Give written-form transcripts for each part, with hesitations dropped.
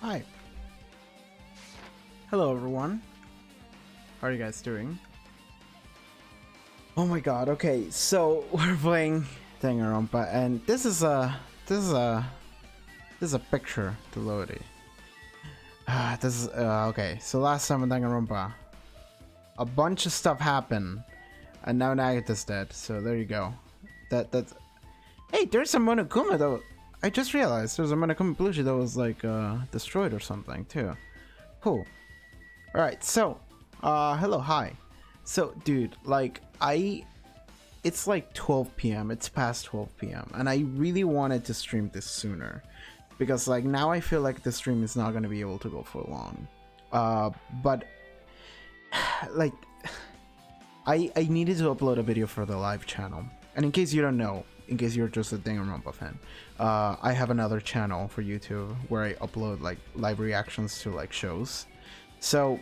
Hi. Hello everyone. How are you guys doing? Oh my god, okay, so we're playing Danganronpa and this is a picture to load it. Okay, so last time in Danganronpa a bunch of stuff happened and now Nagita's dead, so there you go. That's Hey, there's a Monokuma though. I just realized there's a Monokuma plushie that was like destroyed or something too. Cool. Alright, so hello, hi. So dude, like it's like 12 p.m. It's past 12 p.m. and I really wanted to stream this sooner because like now I feel like the stream is not gonna be able to go for long. But like I needed to upload a video for the live channel. And in case you don't know, in case you're just a Danganronpa fan, I have another channel for YouTube where I upload like live reactions to like shows. So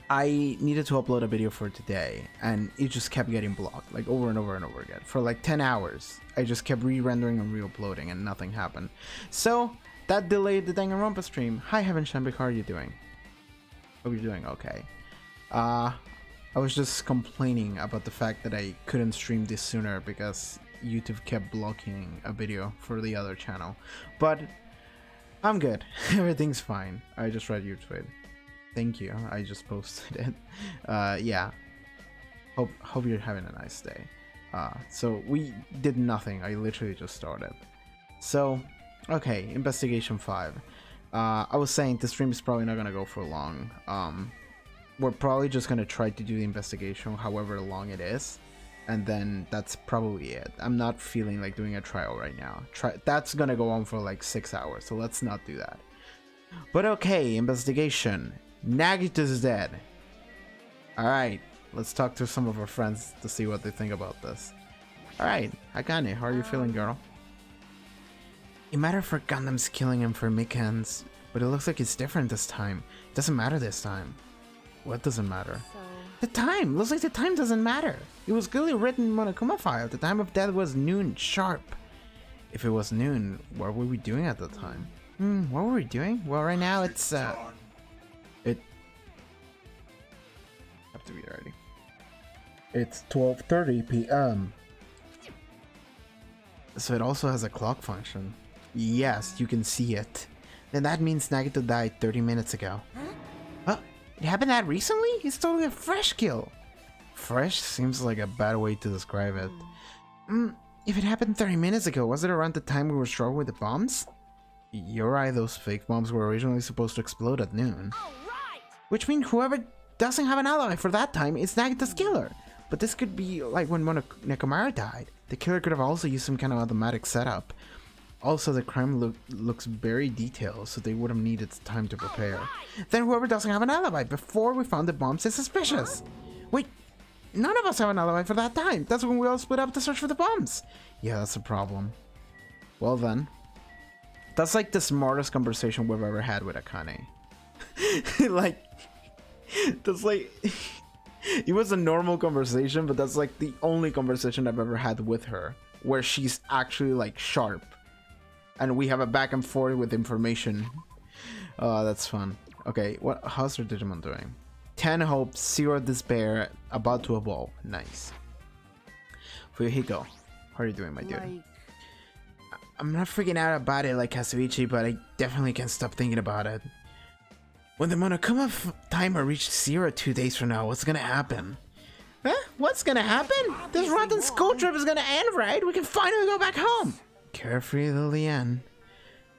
I needed to upload a video for today and it just kept getting blocked like over and over and over again for like 10 hours. I just kept re-rendering and re-uploading and nothing happened. So that delayed the Danganronpa stream. Hi Heaven Shambik, how are you doing? Hope you're doing okay. I was just complaining about the fact that I couldn't stream this sooner because YouTube kept blocking a video for the other channel. But I'm good. Everything's fine. I just read your tweet. Thank you. I just posted it. Yeah. Hope you're having a nice day. So we did nothing. I literally just started. So, okay, investigation 5. I was saying the stream is probably not gonna go for long. We're probably just gonna try to do the investigation however long it is, and then that's probably it. I'm not feeling like doing a trial right now. That's gonna go on for like 6 hours, so let's not do that. But okay, investigation. Nagita's dead. Alright, let's talk to some of our friends to see what they think about this. Alright, Akane, how are you feeling, girl? It mattered for Gundam's killing him for Mikans, but it looks like it's different this time. It doesn't matter this time. What doesn't matter? The time! Looks like the time doesn't matter. It was clearly written in Monokuma file. The time of death was noon sharp. If it was noon, what were we doing at the time? What were we doing? Well, right now it's it have to be ready. It's 12:30 p.m. So it also has a clock function. Yes, you can see it. Then that means Nagito died 30 minutes ago. It happened that recently? It's totally a fresh kill. Fresh seems like a bad way to describe it. If it happened 30 minutes ago, was it around the time we were struggling with the bombs? You're right, those fake bombs were originally supposed to explode at noon. Right. Which means whoever doesn't have an alibi for that time is Nagita's killer. But this could be like when Nekomara died. The killer could have also used some kind of automatic setup. Also, the crime looks very detailed, so they would have needed time to prepare. Then whoever doesn't have an alibi before we found the bombs is suspicious. Wait, none of us have an alibi for that time. That's when we all split up to search for the bombs. Yeah, that's a problem. Well then. That's like the smartest conversation we've ever had with Akane. Like, that's like... It was a normal conversation, but that's like the only conversation I've ever had with her. Where she's actually like sharp. And we have a back and forth with information. Oh, that's fun. Okay, how's her Digimon doing? 10 hope, 0 despair, about to evolve. Nice. Fuyuhiko, how are you doing, my dude? I'm not freaking out about it like Kazuichi, but I definitely can't stop thinking about it. When the Monokuma timer reaches 0 2 days from now, what's gonna happen? Huh? What's gonna happen? This rotten school trip is gonna end, right? We can finally go back home! Carefree till the end.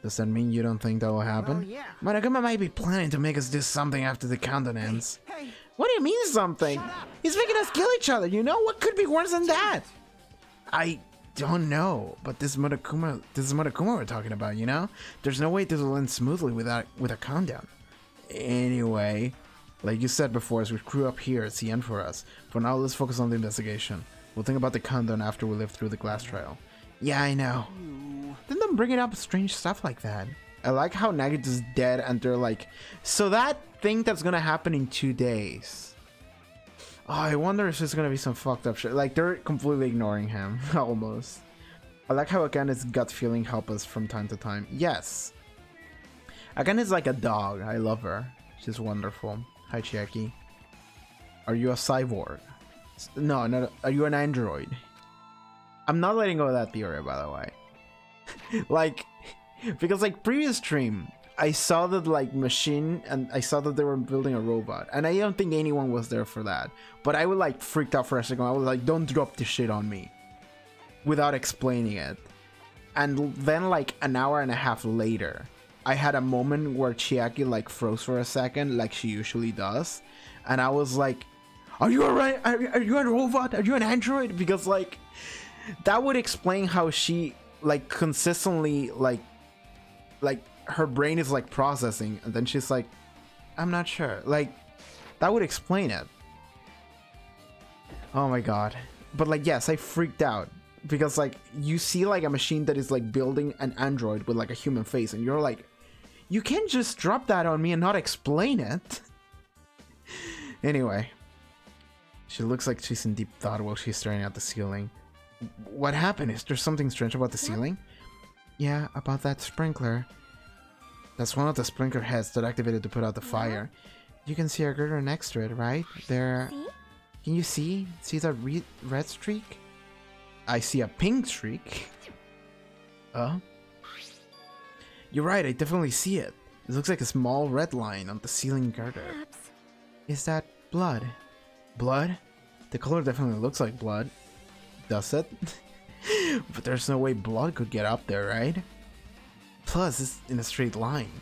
Does that mean you don't think that will happen? Well, yeah. Monokuma might be planning to make us do something after the countdown ends. Hey. What do you mean something? He's making us kill each other, you know? What could be worse than that? I don't know, but this is Monokuma we're talking about, you know? There's no way this will end smoothly with a countdown. Anyway, like you said before, as we crew up here, it's the end for us. For now, let's focus on the investigation. We'll think about the countdown after we live through the glass trial. Yeah, I know. Then them bringing up strange stuff like that. I like how Nagita's dead and they're like, so that thing that's gonna happen in 2 days. Oh, I wonder if there's gonna be some fucked up shit. Like, they're completely ignoring him, almost. I like how Akane's gut feeling helps us from time to time. Yes. Again, is like a dog. I love her. She's wonderful. Hi, Chiaki. Are you a cyborg? No, not. Are you an android? I'm not letting go of that theory, by the way. Like, because like previous stream, I saw that like machine, and I saw that they were building a robot, and I don't think anyone was there for that. But I would like freaked out for a second. I was like, don't drop this shit on me, without explaining it. And then like an hour and a half later, I had a moment where Chiaki like froze for a second, like she usually does, and I was like, are you alright? Are you a robot? Are you an android? Because like that would explain how she like consistently like her brain is like processing, and then she's like, I'm not sure. Like that would explain it. Oh my god. But like, yes, I freaked out because like you see like a machine that is like building an android with like a human face, and you're like, you can't just drop that on me and not explain it. Anyway, she looks like she's in deep thought while she's staring at the ceiling. What happened? Is there something strange about the ceiling? Yeah, about that sprinkler. That's one of the sprinkler heads that activated to put out the fire. You can see a girder next to it, right? There. Can you see? See that red streak? I see a pink streak. You're right, I definitely see it. It looks like a small red line on the ceiling girder. Is that blood? Blood? The color definitely looks like blood. Does it? But there's no way blood could get up there, right? Plus, it's in a straight line.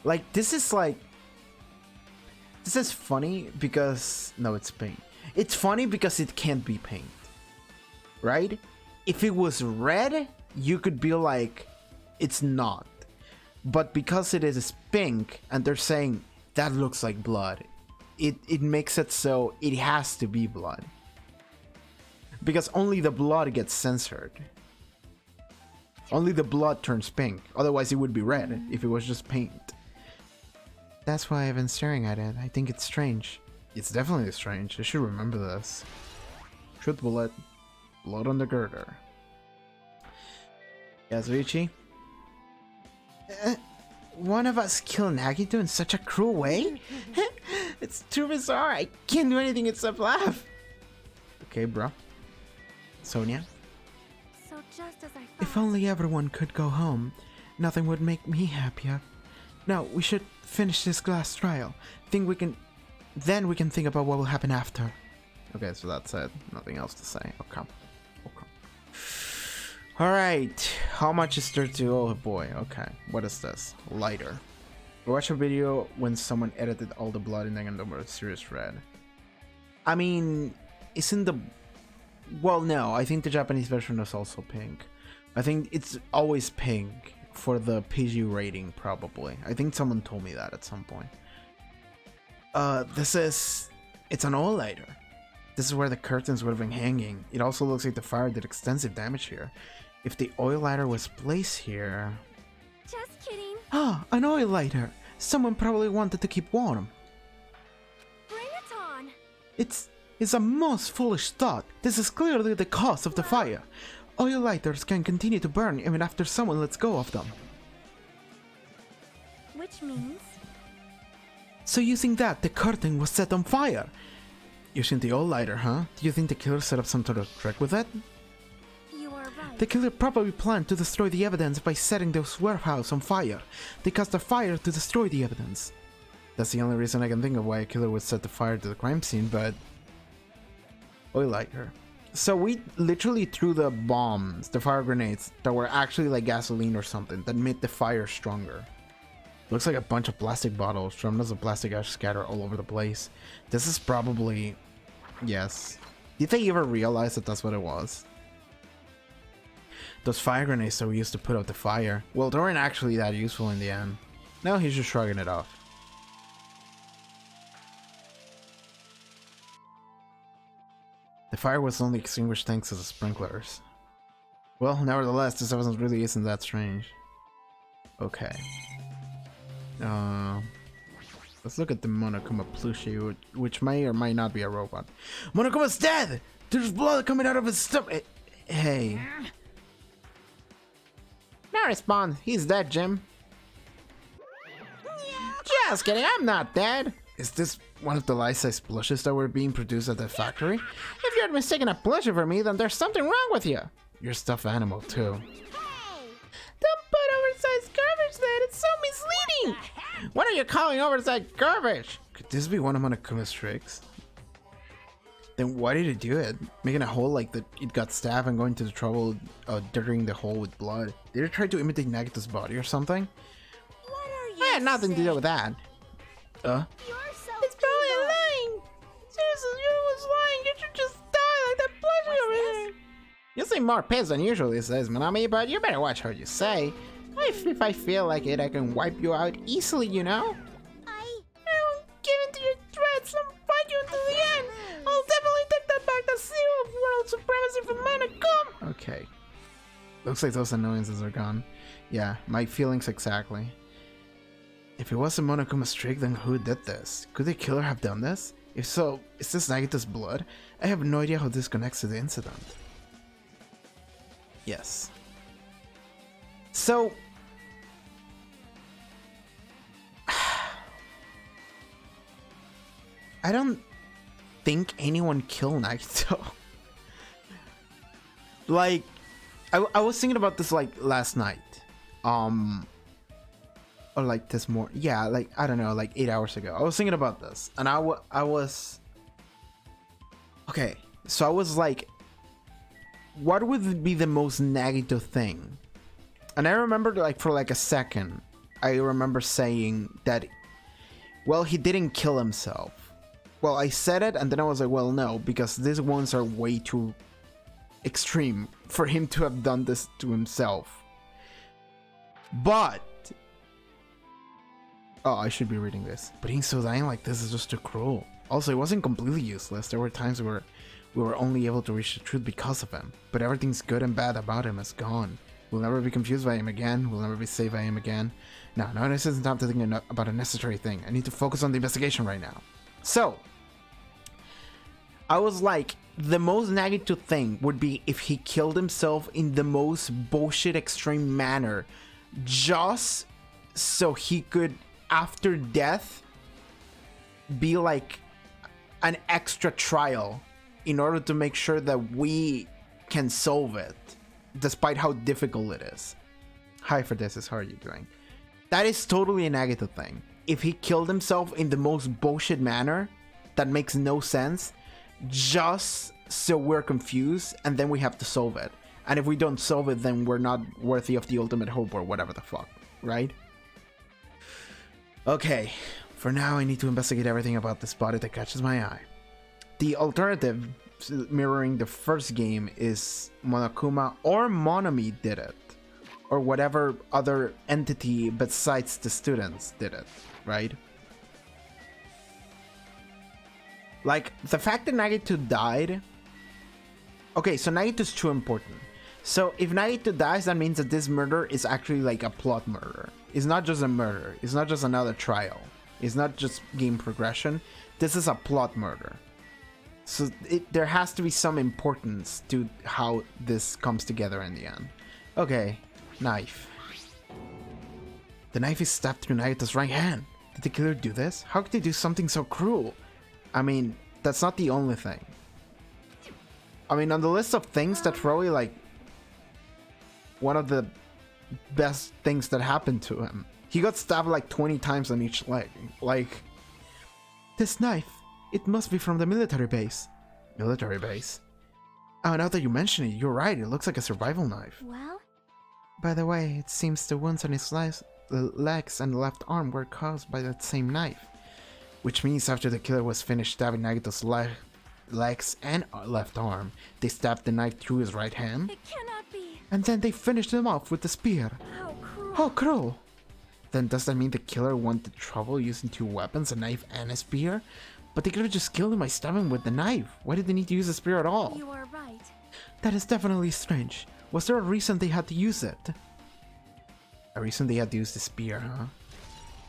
Like, this is funny because... No, it's pink. It's funny because it can't be pink. Right? If it was red, you could be like, it's not. But because it is pink, and they're saying, that looks like blood, it makes it so it has to be blood. Because only the blood gets censored. Only the blood turns pink. Otherwise it would be red if it was just paint. That's why I've been staring at it. I think it's strange. It's definitely strange. I should remember this. Truth bullet. Blood on the girder. Yes, Richie? One of us killed Nagito in such a cruel way? It's too bizarre. I can't do anything except laugh. Okay, bro. Sonia? So just as I thought. If only everyone could go home, nothing would make me happier. Now, we should finish this glass trial. Then we can think about what will happen after. Okay, so that's it. Nothing else to say. Okay. Alright. How much is there to... Oh boy. Okay. What is this? Lighter. Watch a video when someone edited all the blood in Danganronpa Series Red. I mean, isn't the... Well, no. I think the Japanese version is also pink. I think it's always pink for the PG rating, probably. I think someone told me that at some point. It's an oil lighter. This is where the curtains would have been hanging. It also looks like the fire did extensive damage here. If the oil lighter was placed here... Just kidding. Ah, an oil lighter. Someone probably wanted to keep warm. Bring it on. It's a most foolish thought. This is clearly the cause of the fire. Oil lighters can continue to burn even after someone lets go of them. Which means? So using that, the curtain was set on fire. Using the oil lighter, huh? Do you think the killer set up some sort of trick with it? You are right. The killer probably planned to destroy the evidence by setting the warehouse on fire. They caused a fire to destroy the evidence. That's the only reason I can think of why a killer would set the fire to the crime scene, but... Oil lighter. So we literally threw the bombs, the fire grenades, that were actually like gasoline or something, that made the fire stronger. Looks like a bunch of plastic bottles, remnants of plastic ash scattered all over the place. This is probably... Yes. Did they ever realize that that's what it was? Those fire grenades that we used to put out the fire, well, they weren't actually that useful in the end. Now he's just shrugging it off. The fire was only extinguished thanks to the sprinklers. Well, nevertheless, this evidence really isn't that strange. Okay. Let's look at the Monokuma plushie, which may or may not be a robot. Monokuma's dead! There's blood coming out of his stomach! Hey. No response. He's dead, Jim. Just kidding, I'm not dead. Is this one of the life-size plushes that were being produced at the factory? If you're mistaken a plushie for me, then there's something wrong with you. You're a stuffed animal, too. Don't put oversized garbage there, it's so misleading! What are you calling oversized garbage? Could this be one of Monokuma's tricks? Then why did he do it? Making a hole like that it got stabbed and going to the trouble dirtying the hole with blood. Did it try to imitate Nagito's body or something? What are you I had nothing to do saying? with that. You're so It's probably lying! Seriously, you was lying, you should just die like that plushie over there! You seem more pissed than usually, says Manami, but you better watch what you say. If I feel like it, I can wipe you out easily, you know? I won't give in to your threats and fight you until the end! I'll definitely take that back, the seal of world supremacy from Monokuma! Okay. Looks like those annoyances are gone. Yeah, my feelings exactly. If it wasn't Monokuma's trick, then who did this? Could the killer have done this? If so, is this Nagito's blood? I have no idea how this connects to the incident. Yes. So... I don't think anyone killed Nagito. Like, I was thinking about this like last night. Or like this morning. Yeah, like, I don't know, like 8 hours ago. I was thinking about this. And I was... Okay, so I was like, what would be the most Nagito thing? And I remember like for like a second, I remember saying that, well, he didn't kill himself. Well, I said it and then I was like, well, no, because these ones are way too extreme for him to have done this to himself. But... Oh, I should be reading this. But being so dying like this is just too cruel. Also, it wasn't completely useless. There were times where we were only able to reach the truth because of him. But everything's good and bad about him is gone. We'll never be confused by him again. We'll never be saved by him again. No, this isn't time to think about a necessary thing. I need to focus on the investigation right now. So, I was like, the most Nagito thing would be if he killed himself in the most bullshit extreme manner. Just so he could, after death, be like an extra trial in order to make sure that we can solve it, despite how difficult it is. Hi for this, how are you doing? That is totally a Nagito thing. If he killed himself in the most bullshit manner, that makes no sense, just so we're confused and then we have to solve it. And if we don't solve it, then we're not worthy of the ultimate hope or whatever the fuck, right? Okay, for now I need to investigate everything about this body that catches my eye. The alternative, mirroring the first game, is Monokuma or Monami did it. Or whatever other entity besides the students did it, right? Like, the fact that Nagito died... Okay, so Nagito's too important. So if Nagito dies, that means that this murder is actually like a plot murder. It's not just a murder. It's not just another trial. It's not just game progression. This is a plot murder. So there has to be some importance to how this comes together in the end. Okay, knife. The knife is stabbed through Nagito's right hand. Did the killer do this? How could they do something so cruel? I mean, that's not the only thing. I mean, on the list of things, that's probably like one of the best things that happened to him. He got stabbed like 20 times on each leg. Like, this knife, it must be from the military base. Military base? Oh, now that you mention it, you're right. It looks like a survival knife. Well? By the way, it seems the wounds on his legs and left arm were caused by that same knife. Which means after the killer was finished stabbing Nagito's legs and left arm, they stabbed the knife through his right hand. It cannot be. And then they finished him off with the spear. How cruel. How cruel! Then does that mean the killer wanted trouble using two weapons, a knife and a spear? But they could have just killed him by stabbing him with the knife. Why did they need to use a spear at all? You are right. That is definitely strange. Was there a reason they had to use it? A reason they had to use the spear, huh?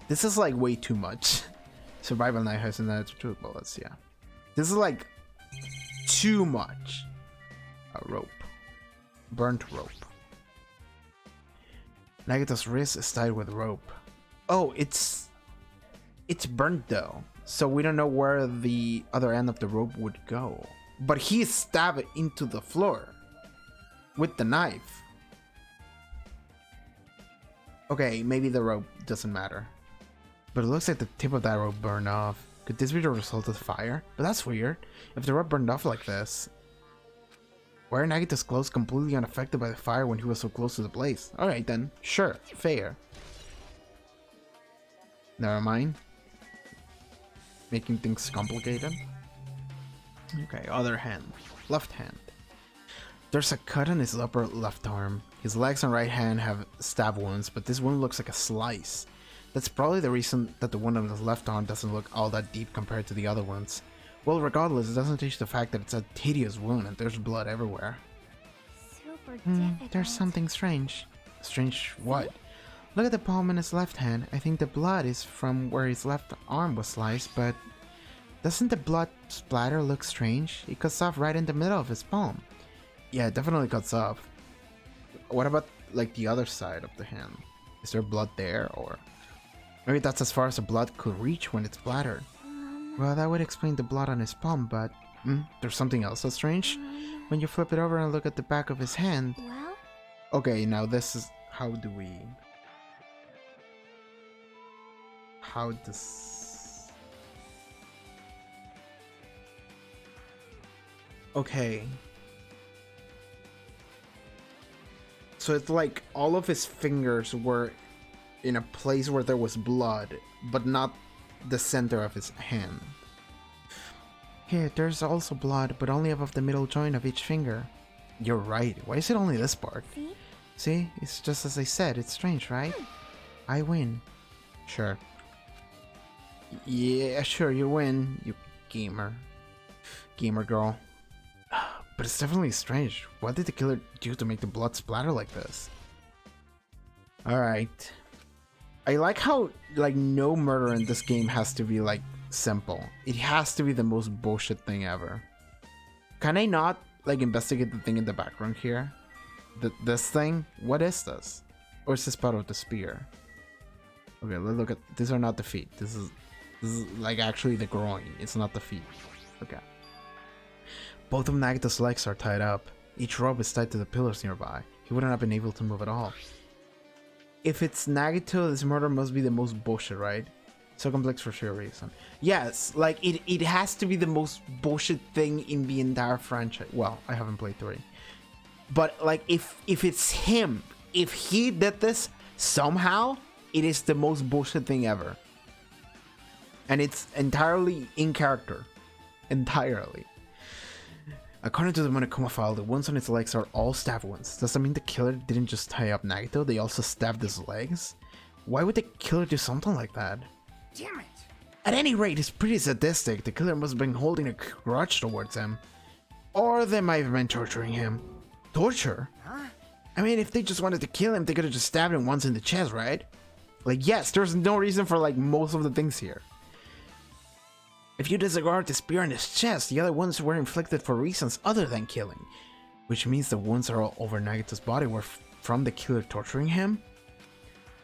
This is like way too much. Survival knife has another two bullets, yeah. This is like too much. A rope. Burnt rope. Nagito's wrist is tied with rope. Oh, it's It's burnt though, so we don't know where the other end of the rope would go. But he stabbed it into the floor with the knife. Okay, maybe the rope doesn't matter. But it looks like the tip of that rope burned off. Could this be the result of the fire? But that's weird. If the rope burned off like this, why are Nagita's clothes completely unaffected by the fire when he was so close to the blaze? Alright then, sure, fair. Never mind. Making things complicated. Okay, other hand. Left hand. There's a cut on his upper left arm. His legs and right hand have stab wounds, but this wound looks like a slice. That's probably the reason that the wound on his left arm doesn't look all that deep compared to the other ones. Well, regardless, it doesn't change the fact that it's a tedious wound and there's blood everywhere. Super difficult. There's something strange. Strange what? Look at the palm in his left hand. I think the blood is from where his left arm was sliced, but doesn't the blood splatter look strange? It cuts off right in the middle of his palm. Yeah, it definitely cuts off. What about like the other side of the hand? Is there blood there, or maybe that's as far as the blood could reach when it's splattered? Well, that would explain the blood on his palm, but there's something else that's strange. When you flip it over and look at the back of his hand. Well? Okay, now this is how does... Okay. So it's like all of his fingers were in a place where there was blood, but not the center of his hand. Here, there's also blood, but only above the middle joint of each finger. You're right. Why is it only this part? See? See? It's just as I said. It's strange, right? I win. Sure. Yeah, sure, you win, you gamer. Gamer girl. But it's definitely strange. What did the killer do to make the blood splatter like this? Alright. I like how, like, no murder in this game has to be, like, simple. It has to be the most bullshit thing ever. Can I not, like, investigate the thing in the background here? This thing? What is this? Or is this part of the spear? Okay, let's look at... These are not the feet. This is like, actually the groin. It's not the feet. Okay. Both of Nagita's legs are tied up. Each rope is tied to the pillars nearby. He wouldn't have been able to move at all. If it's Nagito, this murder must be the most bullshit, right? So complex for sure reason. Yes, like it has to be the most bullshit thing in the entire franchise. Well, I haven't played 3. But like if it's him, if he did this somehow, it is the most bullshit thing ever. And it's entirely in character. Entirely. According to the Monokuma file, the wounds on its legs are all stab wounds. Does that mean the killer didn't just tie up Nagito, they also stabbed his legs? Why would the killer do something like that? Damn it! At any rate, it's pretty sadistic. The killer must have been holding a grudge towards him. Or they might have been torturing him. Torture? Huh? I mean, if they just wanted to kill him, they could have just stabbed him once in the chest, right? Like, yes, there's no reason for, like, most of the things here. If you disregard the spear in his chest, the other wounds were inflicted for reasons other than killing. Which means the wounds are all over Nagito's body were from the killer torturing him?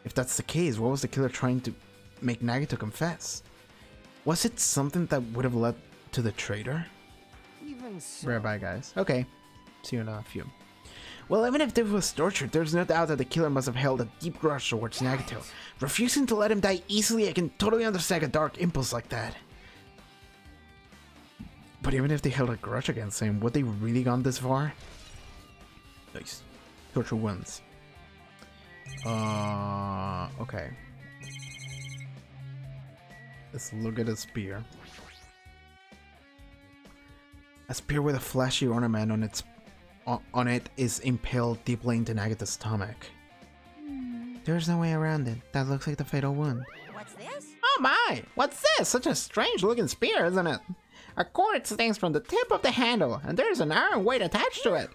If that's the case, what was the killer trying to make Nagito confess? Was it something that would have led to the traitor? Even so. Bye bye, guys. Okay, see you in a few. Well, even if this was torture, there's no doubt that the killer must have held a deep grudge towards Nagito. Refusing to let him die easily, I can totally understand a dark impulse like that. But even if they held a grudge against him, would they really gone this far? Nice. Torture wins. Okay. Let's look at a spear. A spear with a flashy ornament on it is impaled deeply into Nagita's stomach. There's no way around it. That looks like the fatal wound. What's this? Oh my! What's this? Such a strange looking spear, isn't it? A cord stings from the tip of the handle, and there's an iron weight attached to it.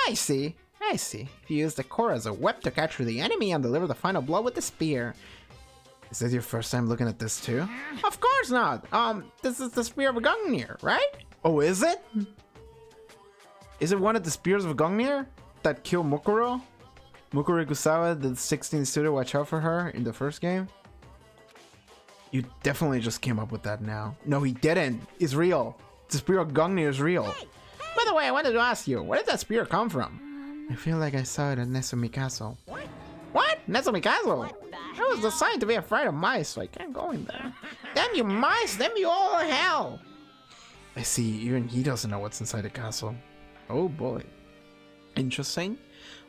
I see. If you use the cord as a whip to capture the enemy and deliver the final blow with the spear. Is this your first time looking at this too? Of course not! This is the spear of Gungnir, right? Oh, is it? Is it one of the spears of Gungnir that killed Mukuro? Mukuro Kusawa, the 16th student, watch out for her in the first game? You definitely just came up with that now. No, he didn't. It's real. The spirit of Gungnir is real. By the way, I wanted to ask you, where did that spirit come from? I feel like I saw it at Nezumi Castle. What? Nezumi Castle? It was designed to be afraid of mice, so I can't go in there. Damn you mice! Damn you all to hell! I see, even he doesn't know what's inside the castle. Oh boy. Interesting.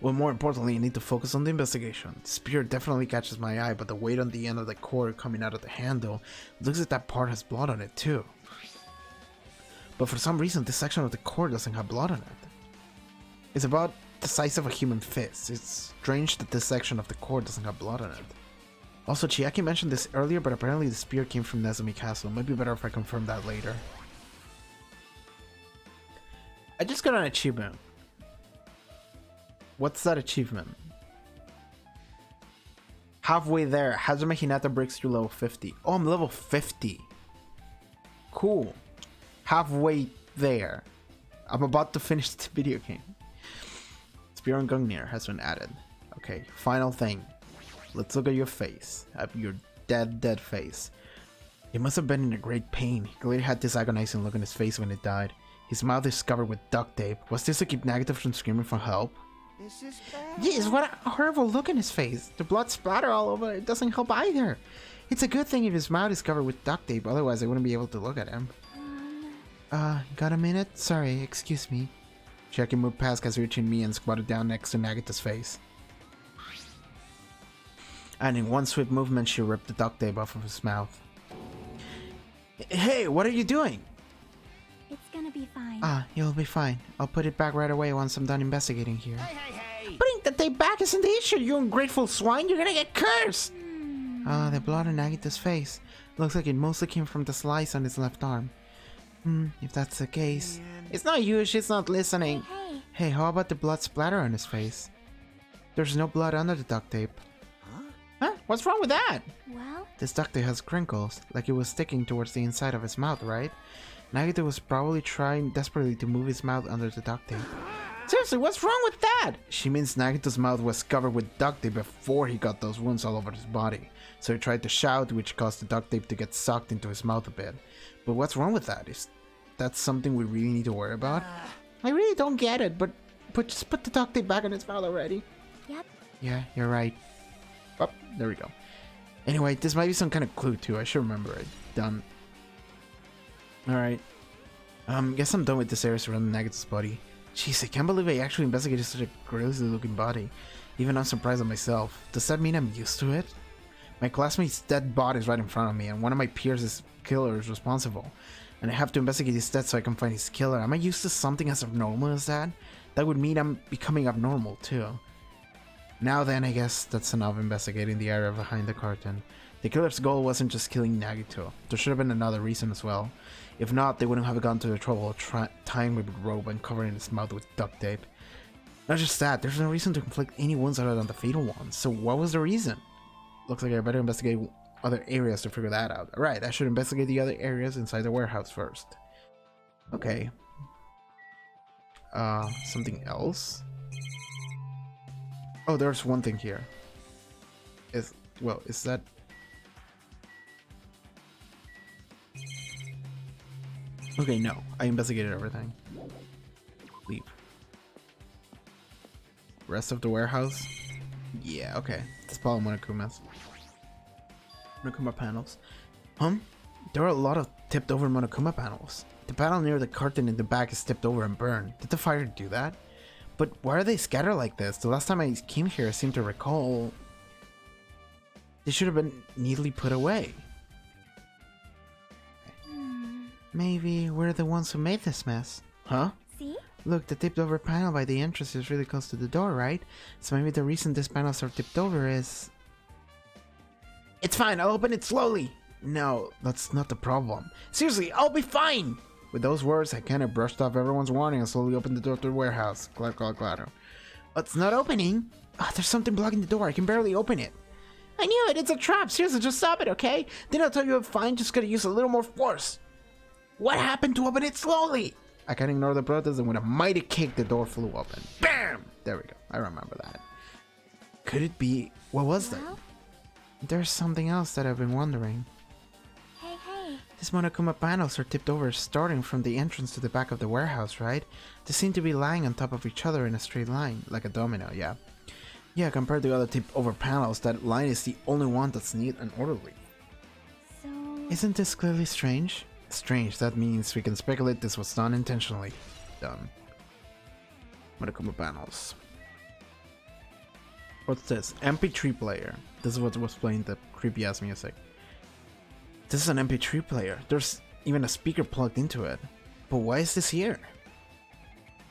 Well, more importantly, you need to focus on the investigation. The spear definitely catches my eye, but the weight on the end of the cord coming out of the handle looks like that part has blood on it too. But for some reason, this section of the cord doesn't have blood on it. It's about the size of a human fist. It's strange that this section of the cord doesn't have blood on it. Also, Chiaki mentioned this earlier, but apparently the spear came from Nezumi Castle. It might be better if I confirm that later. I just got an achievement. What's that achievement? Halfway there, Hazume Hinata breaks through level 50. Oh, I'm level 50. Cool. Halfway there. I'm about to finish the video game. Spear and Gungnir has been added. Okay, final thing. Let's look at your face. At your dead face. He must have been in a great pain. He clearly had this agonizing look on his face when it died. His mouth is covered with duct tape. Was this to keep Nagito from screaming for help? This is bad. Yes, what a horrible look in his face. The blood splatter all over. It doesn't help either. It's a good thing if his mouth is covered with duct tape, otherwise I wouldn't be able to look at him. Got a minute? Sorry, excuse me. Chiaki moved past Kazuichi and me and squatted down next to Nagito's face. And in one swift movement, she ripped the duct tape off of his mouth. Hey, what are you doing? It's gonna be fine. You'll be fine. I'll put it back right away once I'm done investigating here. Hey! Putting the tape back isn't the issue, you ungrateful swine. You're gonna get cursed! The blood on Nagito's face. Looks like it mostly came from the slice on his left arm. If that's the case. Man. It's not you, she's not listening. Hey, how about the blood splatter on his face? There's no blood under the duct tape. Huh? What's wrong with that? Well, This duct tape has crinkles, like it was sticking towards the inside of his mouth, right? Nagito was probably trying desperately to move his mouth under the duct tape. Seriously, what's wrong with that? She means Nagito's mouth was covered with duct tape before he got those wounds all over his body. So he tried to shout, which caused the duct tape to get sucked into his mouth a bit. But what's wrong with that? Is that something we really need to worry about? I really don't get it, but just put the duct tape back in his mouth already. yep. Yeah, you're right. Oh, there we go. Anyway, this might be some kind of clue too. I should remember it. Done. Alright. Guess I'm done with this area surrounding Nagito's body. Jeez, I can't believe I actually investigated such a grisly looking body. Even I'm surprised at myself. Does that mean I'm used to it? My classmate's dead body is right in front of me, and one of my peers' killer is responsible. And I have to investigate his death so I can find his killer. Am I used to something as abnormal as that? That would mean I'm becoming abnormal too. Now then, I guess that's enough investigating the area behind the curtain. The killer's goal wasn't just killing Nagito. There should have been another reason as well. If not, they wouldn't have gone to the trouble of tying him with rope and covering his mouth with duct tape. Not just that, there's no reason to inflict any wounds other than the fatal one. So what was the reason? Looks like I better investigate other areas to figure that out. Alright, I should investigate the other areas inside the warehouse first. Okay. Something else? Oh, there's one thing here. Is that... Okay, no. I investigated everything. Leave. Rest of the warehouse? Yeah, okay. Let's follow Monokuma's. Monokuma panels. There are a lot of tipped over Monokuma panels. The panel near the curtain in the back is tipped over and burned. Did the fire do that? But why are they scattered like this? The last time I came here, I seem to recall... They should have been neatly put away. Maybe we're the ones who made this mess. Huh? See? Look, the tipped over panel by the entrance is really close to the door, right? So maybe the reason these panels are tipped over is... It's fine, I'll open it slowly! No, that's not the problem. Seriously, I'll be fine! With those words, I kinda brushed off everyone's warning and slowly opened the door to the warehouse. Claro. It's not opening! There's something blocking the door, I can barely open it. I knew it, it's a trap! Seriously, just stop it, okay? Then I'll tell you I'm fine, just gotta use a little more force. What happened to open it slowly? I can't ignore the protest, and with a mighty kick, the door flew open. BAM! There we go. I remember that. Could it be... What was that? There's something else that I've been wondering. These Monokuma panels are tipped over starting from the entrance to the back of the warehouse, right? They seem to be lying on top of each other in a straight line, like a domino, yeah. Yeah, compared to other tipped over panels, that line is the only one that's neat and orderly. So... Isn't this clearly strange? Strange, that means we can speculate this was done intentionally. Done. Monokuma panels. What's this? MP3 player. This is what was playing the creepy ass music. This is an MP3 player. There's even a speaker plugged into it. But why is this here?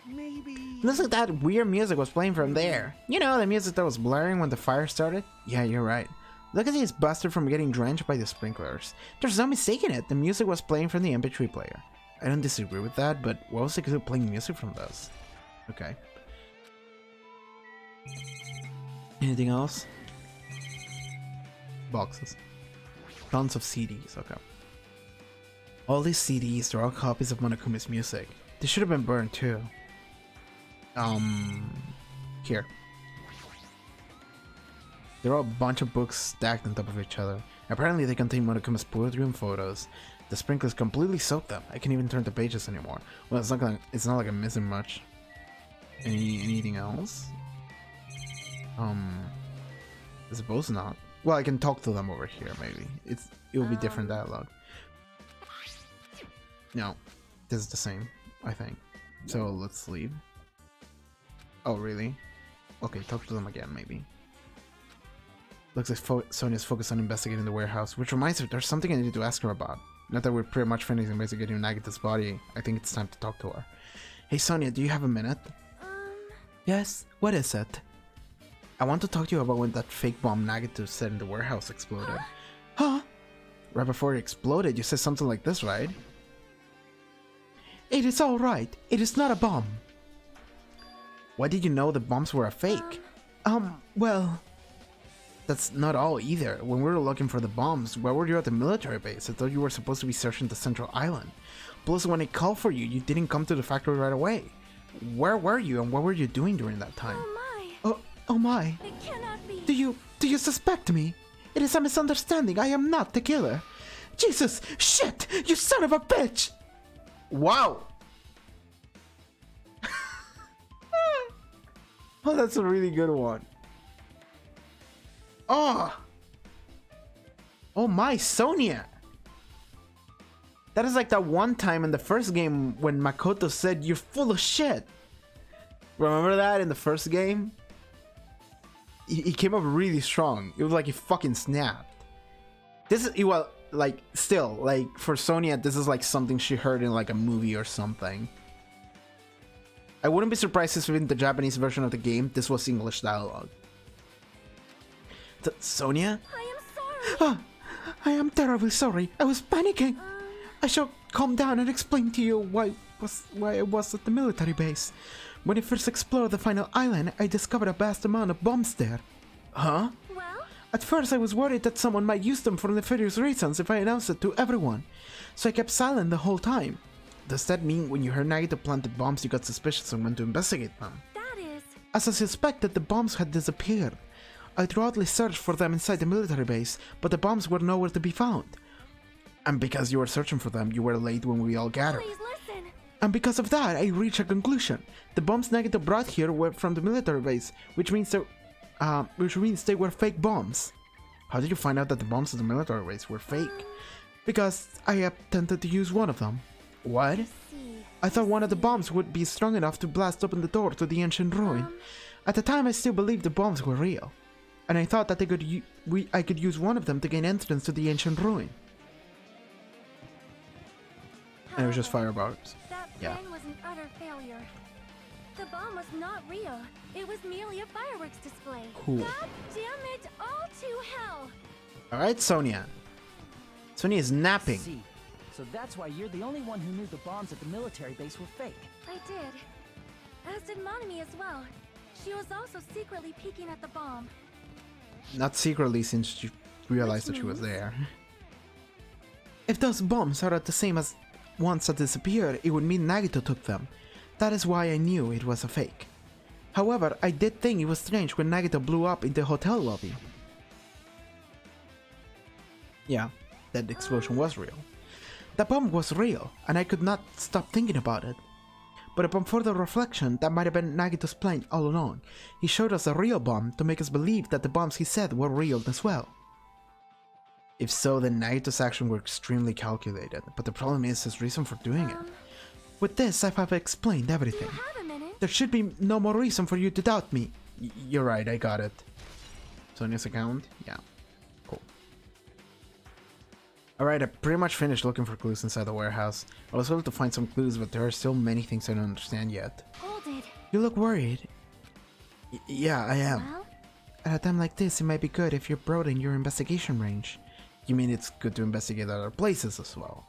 Maybe. Looks like that weird music was playing from there. You know, the music that was blaring when the fire started? Yeah, you're right. Look at this bastard from getting drenched by the sprinklers. There's no mistaking it. The music was playing from the MP3 player. I don't disagree with that, but what was the good playing music from those? Okay. Anything else? Boxes. Tons of CDs, okay. All these CDs, they're all copies of Monokuma's music. They should have been burned too. Here. There are a bunch of books stacked on top of each other. Apparently they contain Monokuma's poetry and photos. The sprinklers completely soaked them. I can't even turn the pages anymore. Well, it's not like I'm missing much. Anything else? I suppose not. Well, I can talk to them over here, maybe. It will be different dialogue. No, this is the same, I think. So let's leave. Oh, really? Okay, talk to them again, maybe. Looks like Sonia's focused on investigating the warehouse, which reminds me, there's something I need to ask her about. Now that we're pretty much finished investigating Nagita's body, I think it's time to talk to her. Hey Sonia, do you have a minute? Yes, what is it? I want to talk to you about when that fake bomb Nagito set in the warehouse exploded. Huh? Right before it exploded, you said something like this, right? It is alright. It is not a bomb. Why did you know the bombs were a fake? Well... That's not all either. When we were looking for the bombs, why were you at the military base? I thought you were supposed to be searching the central island. Plus, when I called for you, you didn't come to the factory right away. Where were you and what were you doing during that time? Oh my. It cannot be. Do you suspect me? It is a misunderstanding. I am not the killer. Jesus! Shit! You son of a bitch! Wow! Oh, that's a really good one. Oh! Oh my, Sonia! That is like that one time in the first game when Makoto said, "You're full of shit." Remember that in the first game? He came up really strong. It was like he fucking snapped. This is, well, like, still, like, for Sonia, this is like something she heard in like a movie or something. I wouldn't be surprised if in the Japanese version of the game, this was English dialogue. Sonia? I am sorry. I am terribly sorry. I was panicking. I shall calm down and explain to you why I was at the military base. When it first explored the final island, I discovered a vast amount of bombs there. Huh? Well? At first I was worried that someone might use them for nefarious reasons if I announced it to everyone. So I kept silent the whole time. Does that mean when you heard Nagito planted bombs you got suspicious and went to investigate them? That is... As I suspected, the bombs had disappeared. I thoroughly searched for them inside the military base, but the bombs were nowhere to be found. And because you were searching for them, you were late when we all gathered. Please listen. And because of that, I reached a conclusion. The bombs Nagito brought here were from the military base, which means they were fake bombs. How did you find out that the bombs of the military base were fake? Because I attempted to use one of them. What? I thought one of the bombs would be strong enough to blast open the door to the ancient ruin. At the time, I still believed the bombs were real. And I thought that I could use one of them to gain entrance to the ancient ruin. And it was just fireballs. That Yeah. plan was an utter failure. The bomb was not real. It was merely a fireworks display. Cool. God damn it all to hell. Alright, Sonia. Sonia is napping. See, so that's why you're the only one who knew the bombs at the military base were fake. I did. As did Monami as well. She was also secretly peeking at the bomb. Not secretly, since she realized that she was there. If those bombs are the same as ones that disappeared, it would mean Nagito took them. That is why I knew it was a fake. However, I did think it was strange when Nagito blew up in the hotel lobby. Yeah, that explosion was real. The bomb was real, and I could not stop thinking about it. But upon further reflection, that might have been Nagito's plan all along. He showed us a real bomb to make us believe that the bombs he said were real as well. If so, then Nagito's actions were extremely calculated, but the problem is his reason for doing it. With this, I've explained everything. There should be no more reason for you to doubt me. You're right, I got it. Sonia's account? Yeah. Cool. Alright, I pretty much finished looking for clues inside the warehouse. I was able to find some clues, but there are still many things I don't understand yet. Hold it. You look worried. Yeah, I am. Well? At a time like this, it might be good if you broaden your investigation range. You mean it's good to investigate other places as well?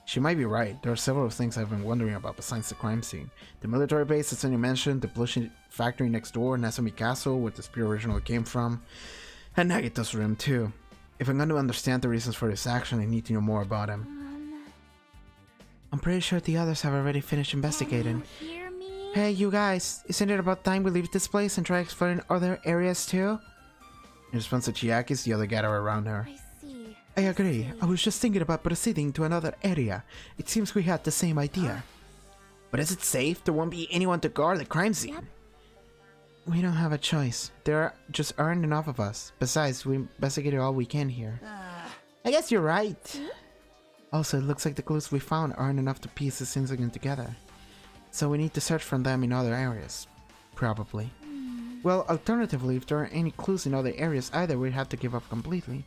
She might be right. There are several things I've been wondering about besides the crime scene. The military base that Sonia mentioned, the plushie factory next door, Nasumi Castle, where the spear originally came from, and Nagito's room too. If I'm going to understand the reasons for his action, I need to know more about him. I'm pretty sure the others have already finished investigating. Can you hear me? Hey, you guys, isn't it about time we leave this place and try exploring other areas too? In response to Chiaki's, the other gather around her. I see. I agree. I was just thinking about proceeding to another area. It seems we had the same idea. But is it safe? There won't be anyone to guard the crime scene. Yep. We don't have a choice. There just aren't enough of us. Besides, we investigated all we can here. I guess you're right. Also, it looks like the clues we found aren't enough to piece this incident together. So we need to search for them in other areas. Probably. Well, alternatively, if there aren't any clues in other areas either, we'd have to give up completely.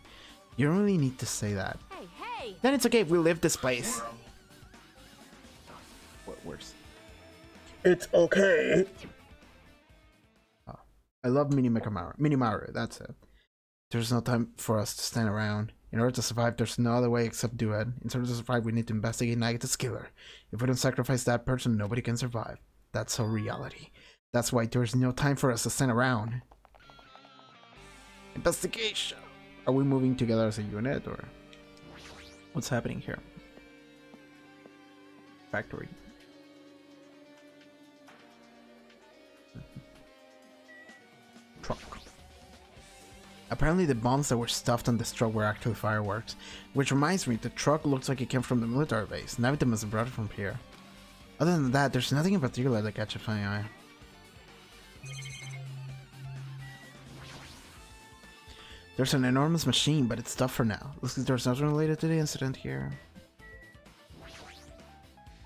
You don't really need to say that. Hey, hey! Then it's okay if we leave this place. What worse? It's okay. Oh, I love Minimaru, that's it. There's no time for us to stand around. In order to survive, there's no other way except do it. In order to survive, we need to investigate Nagito's killer. If we don't sacrifice that person, nobody can survive. That's our reality. That's why there's no time for us to stand around. Investigation! Are we moving together as a unit, or what's happening here? Factory. Truck. Apparently the bombs that were stuffed on this truck were actually fireworks. Which reminds me, the truck looks like it came from the military base. Nagito must have brought it from here. Other than that, there's nothing in particular that catches my eye. There's an enormous machine, but it's stuffed for now. Looks like there's nothing related to the incident here.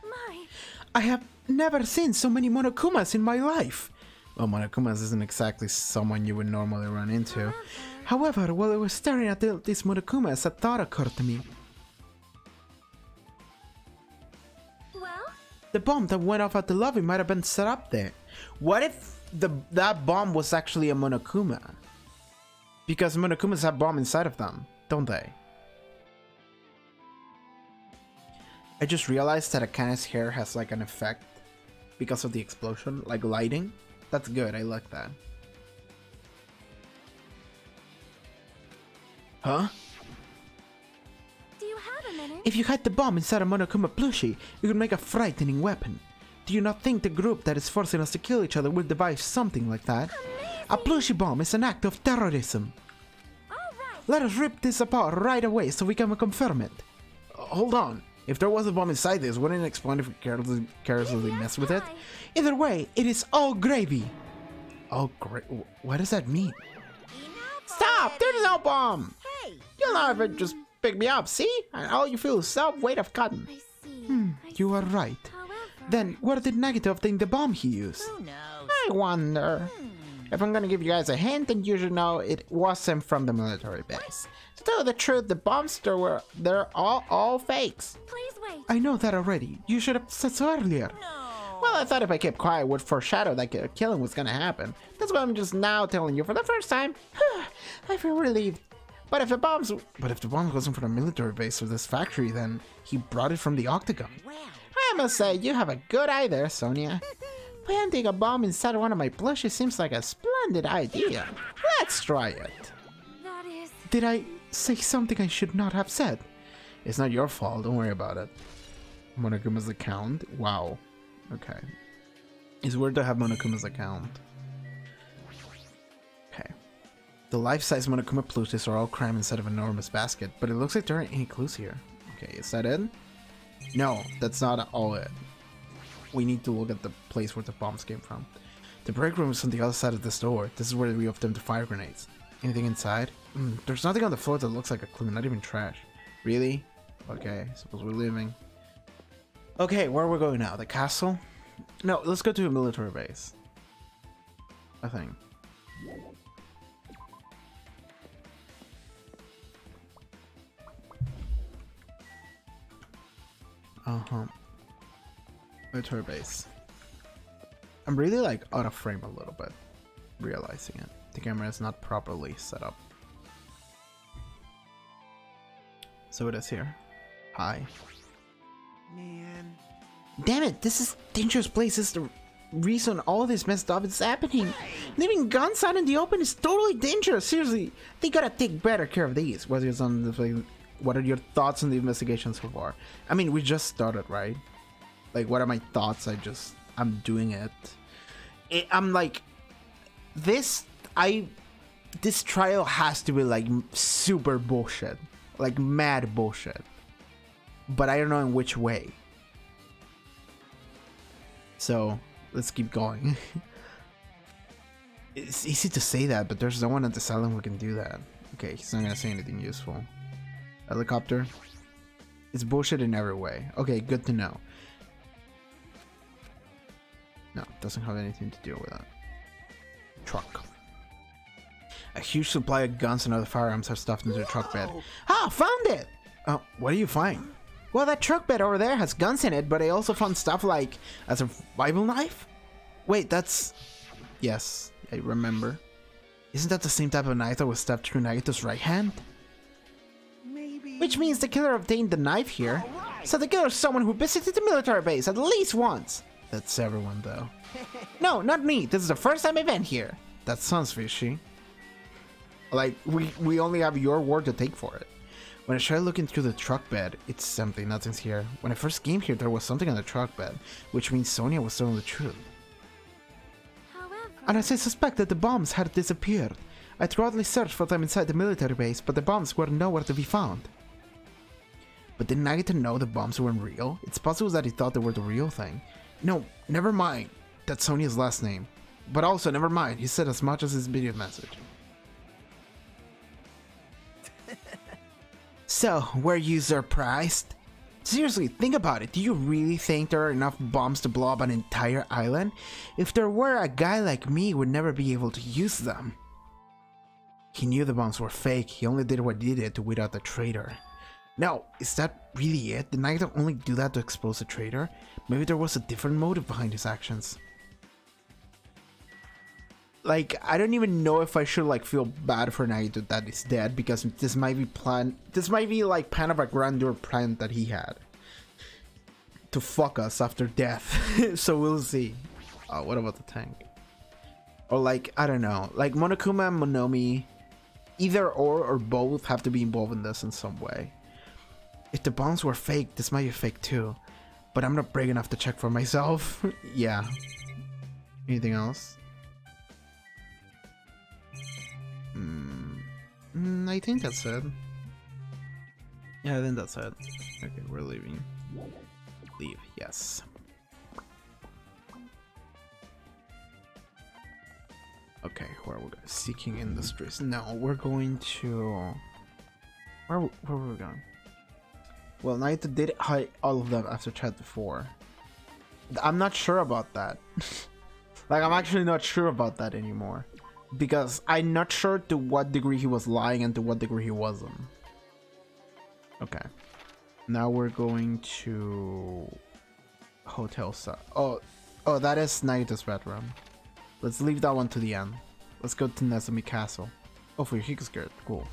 My. I have never seen so many Monokumas in my life! Well, Monokumas isn't exactly someone you would normally run into. However, while I was staring at these Monokumas, a thought occurred to me. Well? The bomb that went off at the lobby might have been set up there. What if that bomb was actually a Monokuma? Because Monokumas have bomb inside of them, don't they? I just realized that Akane's hair has like an effect because of the explosion, like lighting. That's good, I like that. Huh? Do you have a minute? If you hide the bomb inside a Monokuma plushie, it would make a frightening weapon. Do you not think the group that is forcing us to kill each other will devise something like that? A plushie bomb is an act of terrorism. Alright! Let us rip this apart right away so we can confirm it. Hold on. If there was a bomb inside this, wouldn't it explode if we carelessly mess with it? Either way, it is all gravy. Oh, great. What does that mean? Stop! There's no bomb! Hey! You'll never just pick me up, see? And all you feel is self-weight of cotton. I see. You are right. However... Then, where did Nagito obtain the bomb he used? Who knows? I wonder. If I'm gonna give you guys a hint, then you should know it wasn't from the military base. To tell the truth, the bombs they're all fakes. Please wait. I know that already. You should have said so earlier. No. Well, I thought if I kept quiet, it would foreshadow that a killing was gonna happen. That's why I'm just now telling you for the first time. I feel relieved. But if the bomb wasn't from the military base or this factory, then he brought it from the Octagon. Well. I must say, you have a good eye there, Sonia. Planting a bomb inside one of my plushies seems like a splendid idea. Let's try it. That is... Did I say something I should not have said? It's not your fault, don't worry about it. Monokuma's account? Wow. Okay. It's weird to have Monokuma's account. Okay. The life-size Monokuma plushies are all crammed inside of an enormous basket, but it looks like there aren't any clues here. Okay, is that it? No, that's not all it. We need to look at the place where the bombs came from. The break room is on the other side of this door. This is where we attempt to fire grenades. Anything inside? There's nothing on the floor that looks like a clue, not even trash. Really? Okay, suppose we're leaving. Okay, where are we going now? The castle? No, let's go to a military base. I think. Military base. I'm really like out of frame a little bit, realizing it. The camera is not properly set up. So it is here. Hi. Man. Damn it, this is dangerous place. This is the reason all this messed up is happening. Leaving guns out in the open is totally dangerous. Seriously, they gotta take better care of these. What are your thoughts on the investigation so far? I mean, we just started, right? Like, what are my thoughts? I'm doing it. I'm like, this trial has to be like super bullshit. Like mad bullshit. But I don't know in which way. So, let's keep going. It's easy to say that, but there's no one at the asylum who can do that. Okay, he's not gonna say anything useful. Helicopter? It's bullshit in every way. Okay, good to know. No, doesn't have anything to do with that. Truck. A huge supply of guns and other firearms are stuffed into the truck bed. Ah, found it! Oh, what do you find? Well, that truck bed over there has guns in it, but I also found stuff like a survival knife? Wait, that's... Yes, I remember. Isn't that the same type of knife that was stuffed through Nagito's right hand? Maybe. Which means the killer obtained the knife here. So the killer is someone who visited the military base at least once. That's everyone, though. No, not me. This is the first time I've been here. That sounds fishy. Like, we only have your word to take for it. When I tried looking through the truck bed, it's empty, nothing's here. When I first came here, there was something on the truck bed, which means Sonia was telling the truth. However, And as I suspected, the bombs had disappeared. I thoroughly searched for them inside the military base, but the bombs were nowhere to be found. But didn't Nagito know the bombs weren't real? It's possible that he thought they were the real thing. No, never mind. That's Sonia's last name. But also, never mind. He said as much as his video message. So, were you surprised? Seriously, think about it. Do you really think there are enough bombs to blow up an entire island? If there were, a guy like me would never be able to use them. He knew the bombs were fake. He only did what he did to weed out the traitor. Now, is that really it? Did Nagito only do that to expose the traitor? Maybe there was a different motive behind his actions. Like, I don't even know if I should like feel bad for Nagito that he's dead, because this might be like kind of a grandeur plan that he had to fuck us after death. So we'll see. What about the tank? Or like, I don't know, like Monokuma and Monomi, either or both have to be involved in this in some way. If the bombs were fake, this might be fake too, but I'm not brave enough to check for myself. Yeah. Anything else? I think that's it. Yeah, I think that's it. Okay, we're leaving. Leave, yes. Okay, where are we going? Seeking Industries. No, we're going to... Where were we going? Well, Naito did hide all of them after chat before. I'm not sure about that. Like, I'm actually not sure about that anymore. Because I'm not sure to what degree he was lying and to what degree he wasn't. Okay. Now we're going to... Hotel Sa... Oh, that is Naito's bedroom. Let's leave that one to the end. Let's go to Nezumi Castle. Oh, Fuyuhiko's good. Cool.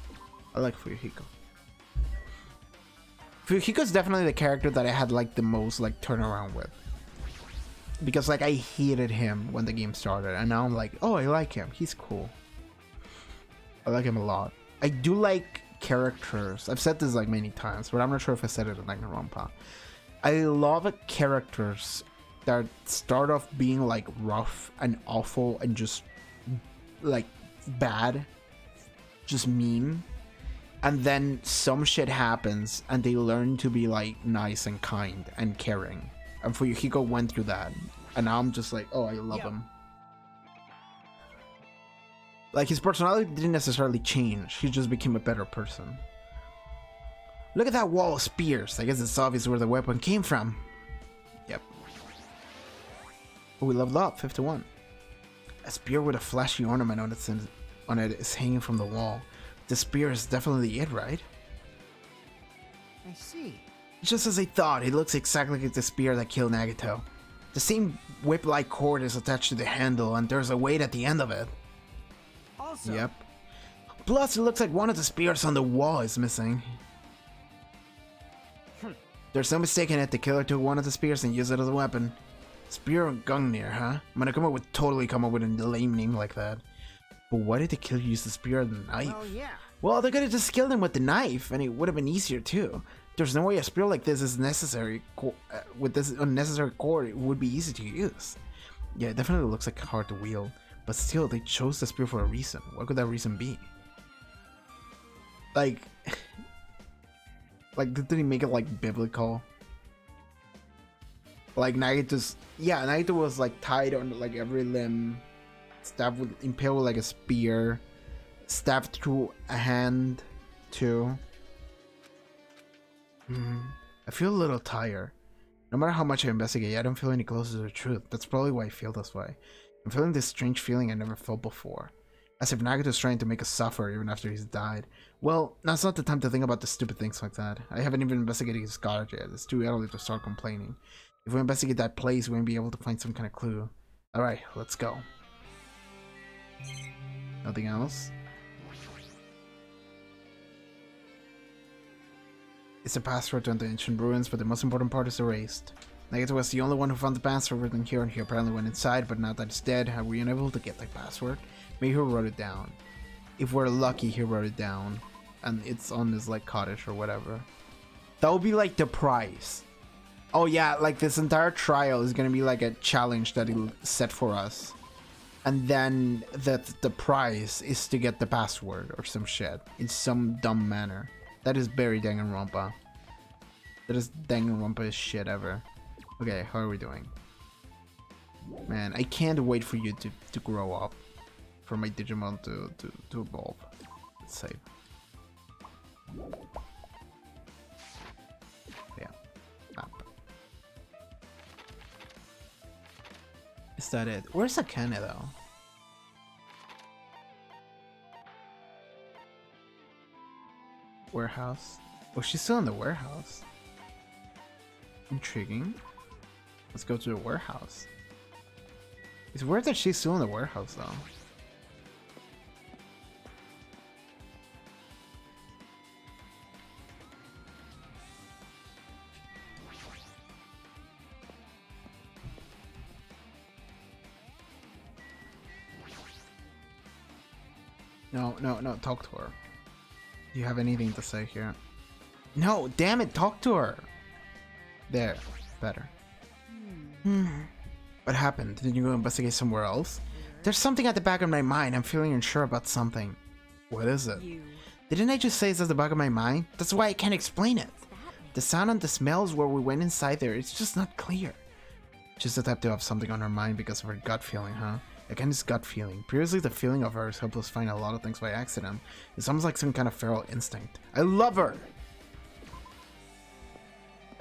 I like Fuyuhiko. Fuyuhiko's definitely the character that I had like the most like turnaround with. Because like I hated him when the game started, and now I'm like, oh, I like him. He's cool. I like him a lot. I do like characters. I've said this like many times, but I'm not sure if I said it in Danganronpa. I love characters that start off being like rough and awful and just like bad, just mean, and then some shit happens and they learn to be like nice and kind and caring. And for Yuhiko went through that, and now I'm just like, oh, I love him. Like, his personality didn't necessarily change, he just became a better person. Look at that wall of spears. I guess it's obvious where the weapon came from. Yep. Oh, we leveled up, 51. A spear with a flashy ornament on it is hanging from the wall. The spear is definitely it, right? I see. Just as I thought, it looks exactly like the spear that killed Nagito. The same whip-like cord is attached to the handle, and there's a weight at the end of it. Also, Yep. Plus, it looks like one of the spears on the wall is missing. There's no mistaking it, the killer took one of the spears and used it as a weapon. Spear and Gungnir, huh? Monokuma would totally come up with a lame name like that. But why did the killer use the spear and the knife? well, yeah. Well, they could have just killed him with the knife, and it would have been easier too. There's no way a spear like this is necessary. With this unnecessary cord, it would be easy to use. Yeah, it definitely looks like hard to wield, but still, they chose the spear for a reason. What could that reason be? Like, did they make it like biblical? Like Nagito's, yeah, Nagito was like tied on like every limb, stabbed with, impaled with like a spear, stabbed through a hand too. I feel a little tired. No matter how much I investigate, I don't feel any closer to the truth. That's probably why I feel this way. I'm feeling this strange feeling I never felt before. As if Nagito's trying to make us suffer even after he's died. Well, now's not the time to think about the stupid things like that. I haven't even investigated his garage yet. It's too early to start complaining. If we investigate that place, we may be able to find some kind of clue. Alright, let's go. Nothing else? It's a password to enter ancient ruins, but the most important part is erased. Nagito was the only one who found the password written here, and he apparently went inside, but now that it's dead, are we unable to get the password? Maybe he wrote it down. If we're lucky, he wrote it down, and it's on his like cottage or whatever. That would be like the prize. Oh yeah, like this entire trial is gonna be like a challenge that he set for us. And then the prize is to get the password or some shit in some dumb manner. That is very Danganronpa. That is Danganronpa shit ever. Okay, how are we doing? Man, I can't wait for you to grow up. For my Digimon to evolve. Let's save. Yeah. Map. Is that it? Where's Akane though? Warehouse? Oh, she's still in the warehouse. Intriguing. Let's go to the warehouse. It's weird that she's still in the warehouse though. No, talk to her. Do you have anything to say here? No, damn it, talk to her! There, better. What happened? Did you go investigate somewhere else? There's something at the back of my mind. I'm feeling unsure about something. What is it? Didn't I just say it's at the back of my mind? That's why I can't explain it. The sound and the smells where we went inside there, it's just not clear. Just the type to have something on her mind because of her gut feeling, huh? Again, this gut feeling. Previously, the feeling of her has helped us find a lot of things by accident. It's almost like some kind of feral instinct. I love her!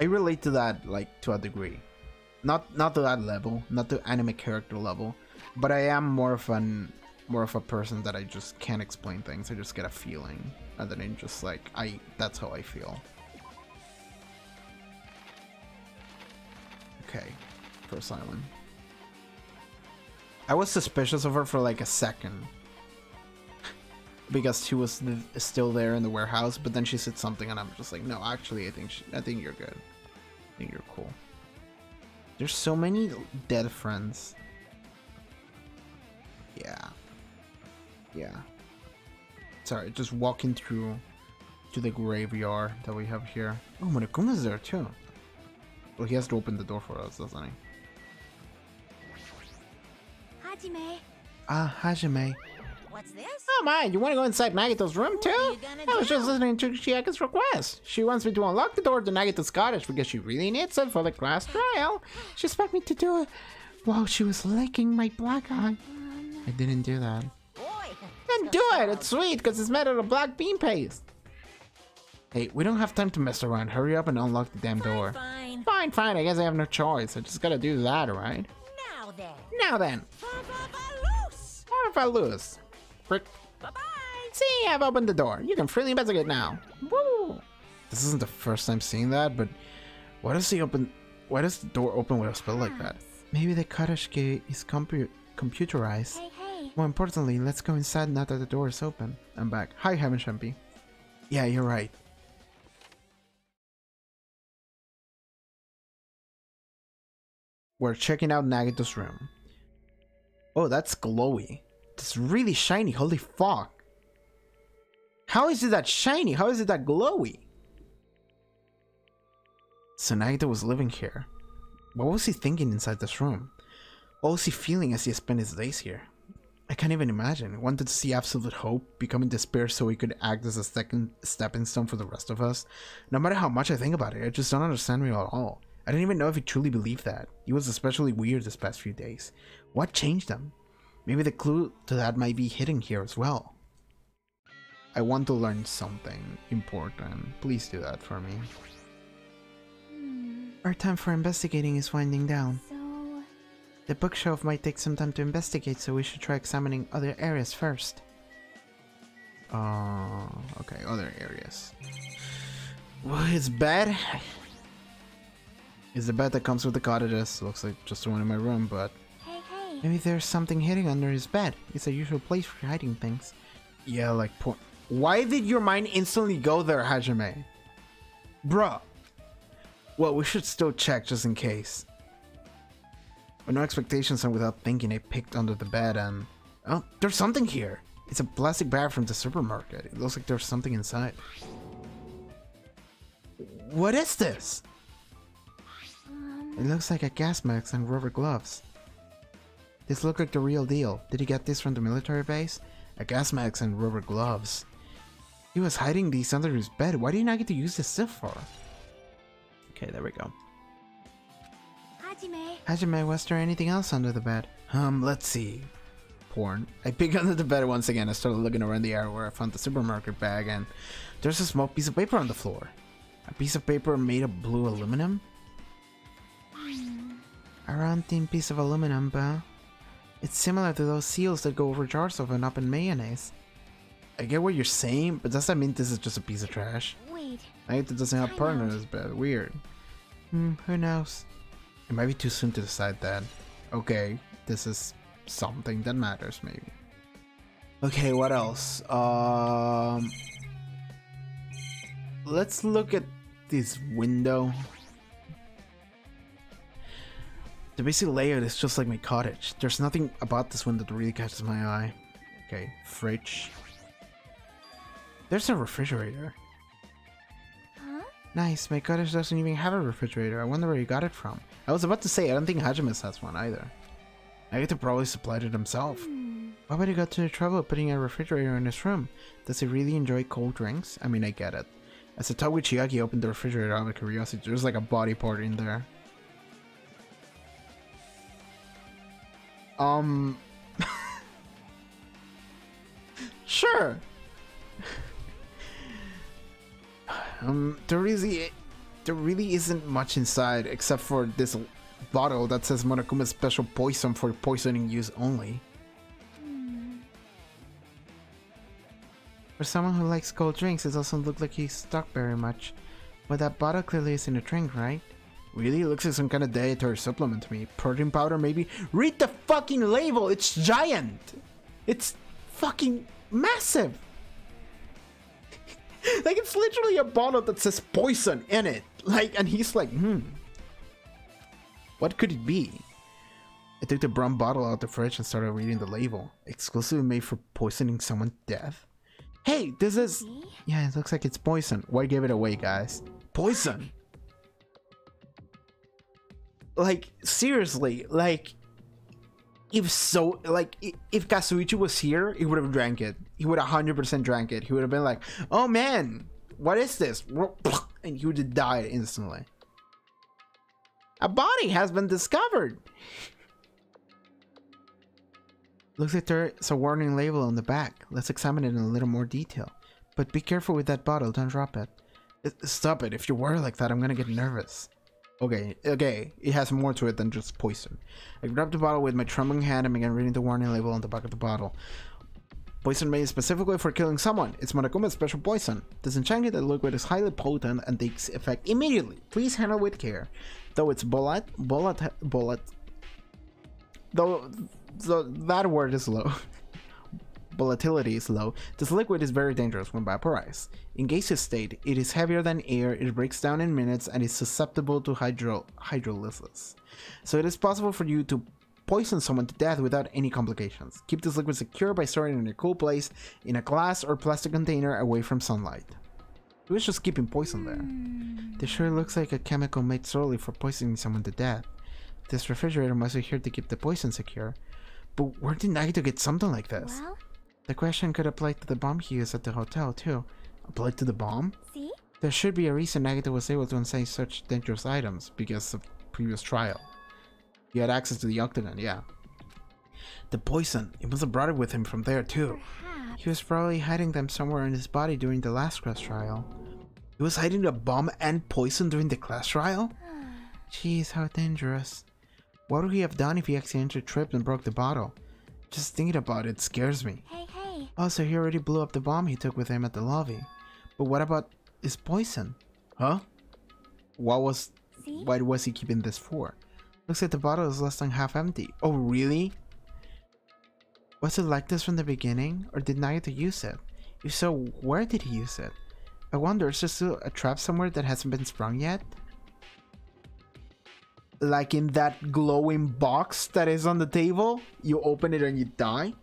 I relate to that, like, to a degree. Not to that level, not to anime character level, but I am more of a person that I just can't explain things. I just get a feeling, and then I'm just like, that's how I feel. Okay, first island. I was suspicious of her for like a second because she was still there in the warehouse, but then she said something, and I'm just like, no, actually, I think you're good. I think you're cool. There's so many dead friends. Yeah. Sorry, just walking through to the graveyard that we have here. Oh, Monokuma's there too. Well, he has to open the door for us, doesn't he? Hajime. Ah, Hajime. What's this? Oh my, you want to go inside Nagito's room What are too? you gonna I was just do? listening to Chiaka's request. She wants me to unlock the door to Nagito's cottage because she really needs it for the class trial. She expects me to do it while she was licking my black eye. I didn't do that. Boy. Then do it! It's sweet because it's made out of black bean paste. Hey, we don't have time to mess around. Hurry up and unlock the damn door. Fine. Fine, fine. I guess I have no choice. I just gotta do that, right? Now then. Now then. Loose. What if I lose? Frick. Bye-bye. See, I've opened the door. You can freely investigate now. Woo! This isn't the first time seeing that, but why does the door open with a spell like that? Maybe the cottage gate is computerized. Hey, hey. More importantly, let's go inside now that the door is open. I'm back. Hi, Heaven Champi. Yeah, you're right. We're checking out Nagito's room. Oh, that's glowy. It's really shiny. Holy fuck. How is it that shiny? How is it that glowy? So Nagito was living here. What was he thinking inside this room? What was he feeling as he spent his days here? I can't even imagine. He wanted to see absolute hope, becoming despair so he could act as a second stepping stone for the rest of us. No matter how much I think about it, I just don't understand me at all. I don't even know if he truly believed that. He was especially weird this past few days. What changed him? Maybe the clue to that might be hidden here as well. I want to learn something important. Please do that for me. Our time for investigating is winding down. So, The bookshelf might take some time to investigate, so we should try examining other areas first. Okay, other areas. Well, his bed? Is the bed that comes with the cottages. Looks like just the one in my room, but hey, hey. maybe there's something hidden under his bed. It's a usual place for hiding things. Yeah, like why did your mind instantly go there, Hajime? Bruh. Well, we should still check just in case. With no expectations and without thinking, I picked under the bed and... Oh, there's something here! It's a plastic bag from the supermarket. It looks like there's something inside. What is this? It looks like a gas mask and rubber gloves. This look like the real deal. Did he get this from the military base? A gas mask and rubber gloves. He was hiding these under his bed. Why did he not get to use this stuff for? Okay, there we go. Hajime. Hajime, was there anything else under the bed? Let's see. Porn. I peeked under the bed once again. I started looking around the area where I found the supermarket bag, and there's a small piece of paper on the floor. A piece of paper made of blue aluminum? A round thin piece of aluminum, but it's similar to those seals that go over jars of an open mayonnaise. I get what you're saying, but does that mean this is just a piece of trash? Wait. It doesn't have part in this bed. Weird. Who knows? It might be too soon to decide that. Okay, this is something that matters, maybe. Okay, what else? Let's look at this window. The basic layout is just like my cottage. There's nothing about this window that really catches my eye. Okay, fridge. There's a refrigerator. Huh? Nice, my cottage doesn't even have a refrigerator. I wonder where you got it from. I was about to say, I don't think Hajime's has one either. I get to probably supply it himself. Why would he go to the trouble of putting a refrigerator in his room? Does he really enjoy cold drinks? I mean, I get it. As I talked with Chiaki, opened the refrigerator out of curiosity. There's like a body part in there. Sure. There really isn't much inside except for this bottle that says Monokuma's special poison for poisoning use only. For someone who likes cold drinks, it doesn't look like he's stuck very much. But that bottle clearly isn't a drink, right? Really? It looks like some kind of dietary supplement to me. Protein powder, maybe? Read the fucking label! It's giant! It's fucking massive! Like, it's literally a bottle that says poison in it. Like, and he's like, what could it be? I took the brown bottle out of the fridge and started reading the label. Exclusively made for poisoning someone to death. Hey, this is... Yeah, it looks like it's poison. Why give it away, guys? Poison! Like, seriously, like... If so, like, if Kazuichi was here, he would have drank it. He would have 100% drank it. He would have been like, oh man, what is this? And he would have died instantly. A body has been discovered. Looks like there's a warning label on the back. Let's examine it in a little more detail. But be careful with that bottle, don't drop it. Stop it, if you worry like that, I'm gonna get nervous. Okay, it has more to it than just poison. I grabbed the bottle with my trembling hand and began reading the warning label on the back of the bottle. Poison made specifically for killing someone. It's Monokuma's special poison. Disenchanted liquid is highly potent and takes effect immediately. Please handle with care. Though it's though that word is low. Volatility is low. This liquid is very dangerous when vaporized. In gaseous state, it is heavier than air, it breaks down in minutes, and is susceptible to hydrolysis. So it is possible for you to poison someone to death without any complications. Keep this liquid secure by storing it in a cool place, in a glass or plastic container away from sunlight. He was just keeping poison there. This sure looks like a chemical made solely for poisoning someone to death. This refrigerator must be here to keep the poison secure. But where did Nagito get something like this? Well? The question could apply to the bomb he used at the hotel, too. Apply to the bomb? See? There should be a reason Nagito was able to insane such dangerous items, because of previous trial. He had access to the octagon, yeah. The poison, he must have brought it with him from there, too. Perhaps. He was probably hiding them somewhere in his body during the last class trial. He was hiding the bomb and poison during the class trial? Jeez, how dangerous. What would he have done if he accidentally tripped and broke the bottle? Just thinking about it scares me. Hey. Also, he already blew up the bomb he took with him at the lobby. But what about his poison? Huh? See? Why was he keeping this for? Looks like the bottle is less than half empty. Oh, really? Was it like this from the beginning? Or did Nagito use it? If so, where did he use it? I wonder, is there still a trap somewhere that hasn't been sprung yet? Like in that glowing box that is on the table? You open it and you die?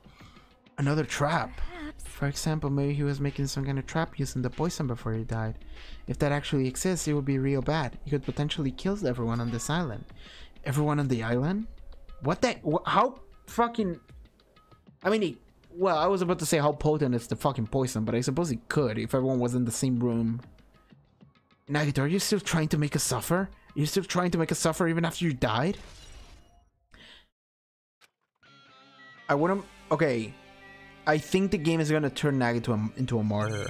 Another trap. Perhaps. For example, maybe he was making some kind of trap using the poison before he died. If that actually exists, it would be real bad. He could potentially kill everyone on this island. Everyone on the island? What the? How fucking... I mean, well, I was about to say how potent is the fucking poison, but I suppose he could if everyone was in the same room. Nagito, are you still trying to make us suffer? Are you still trying to make us suffer even after you died? I wouldn't... Okay. I think the game is gonna turn Nagito into a martyr.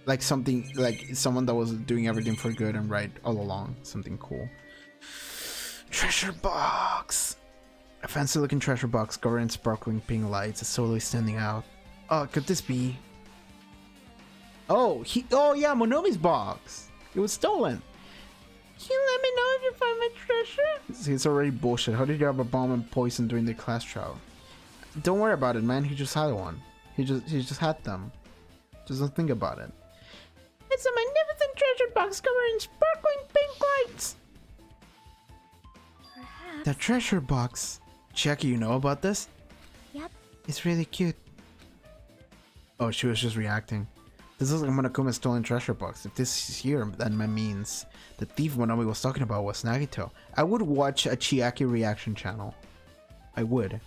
Like something... Like someone that was doing everything for good and right all along. Something cool. Treasure box! A fancy looking treasure box covered in sparkling pink lights is slowly standing out. Oh, could this be... Oh, oh yeah, Monomi's box! It was stolen! Can you let me know if you find my treasure? See, it's already bullshit. How did you have a bomb and poison during the class trial? Don't worry about it, man. He just had one. He just had them. Just don't think about it. It's a magnificent treasure box covered in sparkling pink lights! Perhaps. The treasure box. Chiaki, you know about this? Yep. It's really cute. Oh, she was just reacting. This is like Monokuma's stolen treasure box. If this is here, then that means the thief Monomi was talking about was Nagito. I would watch a Chiaki reaction channel. I would.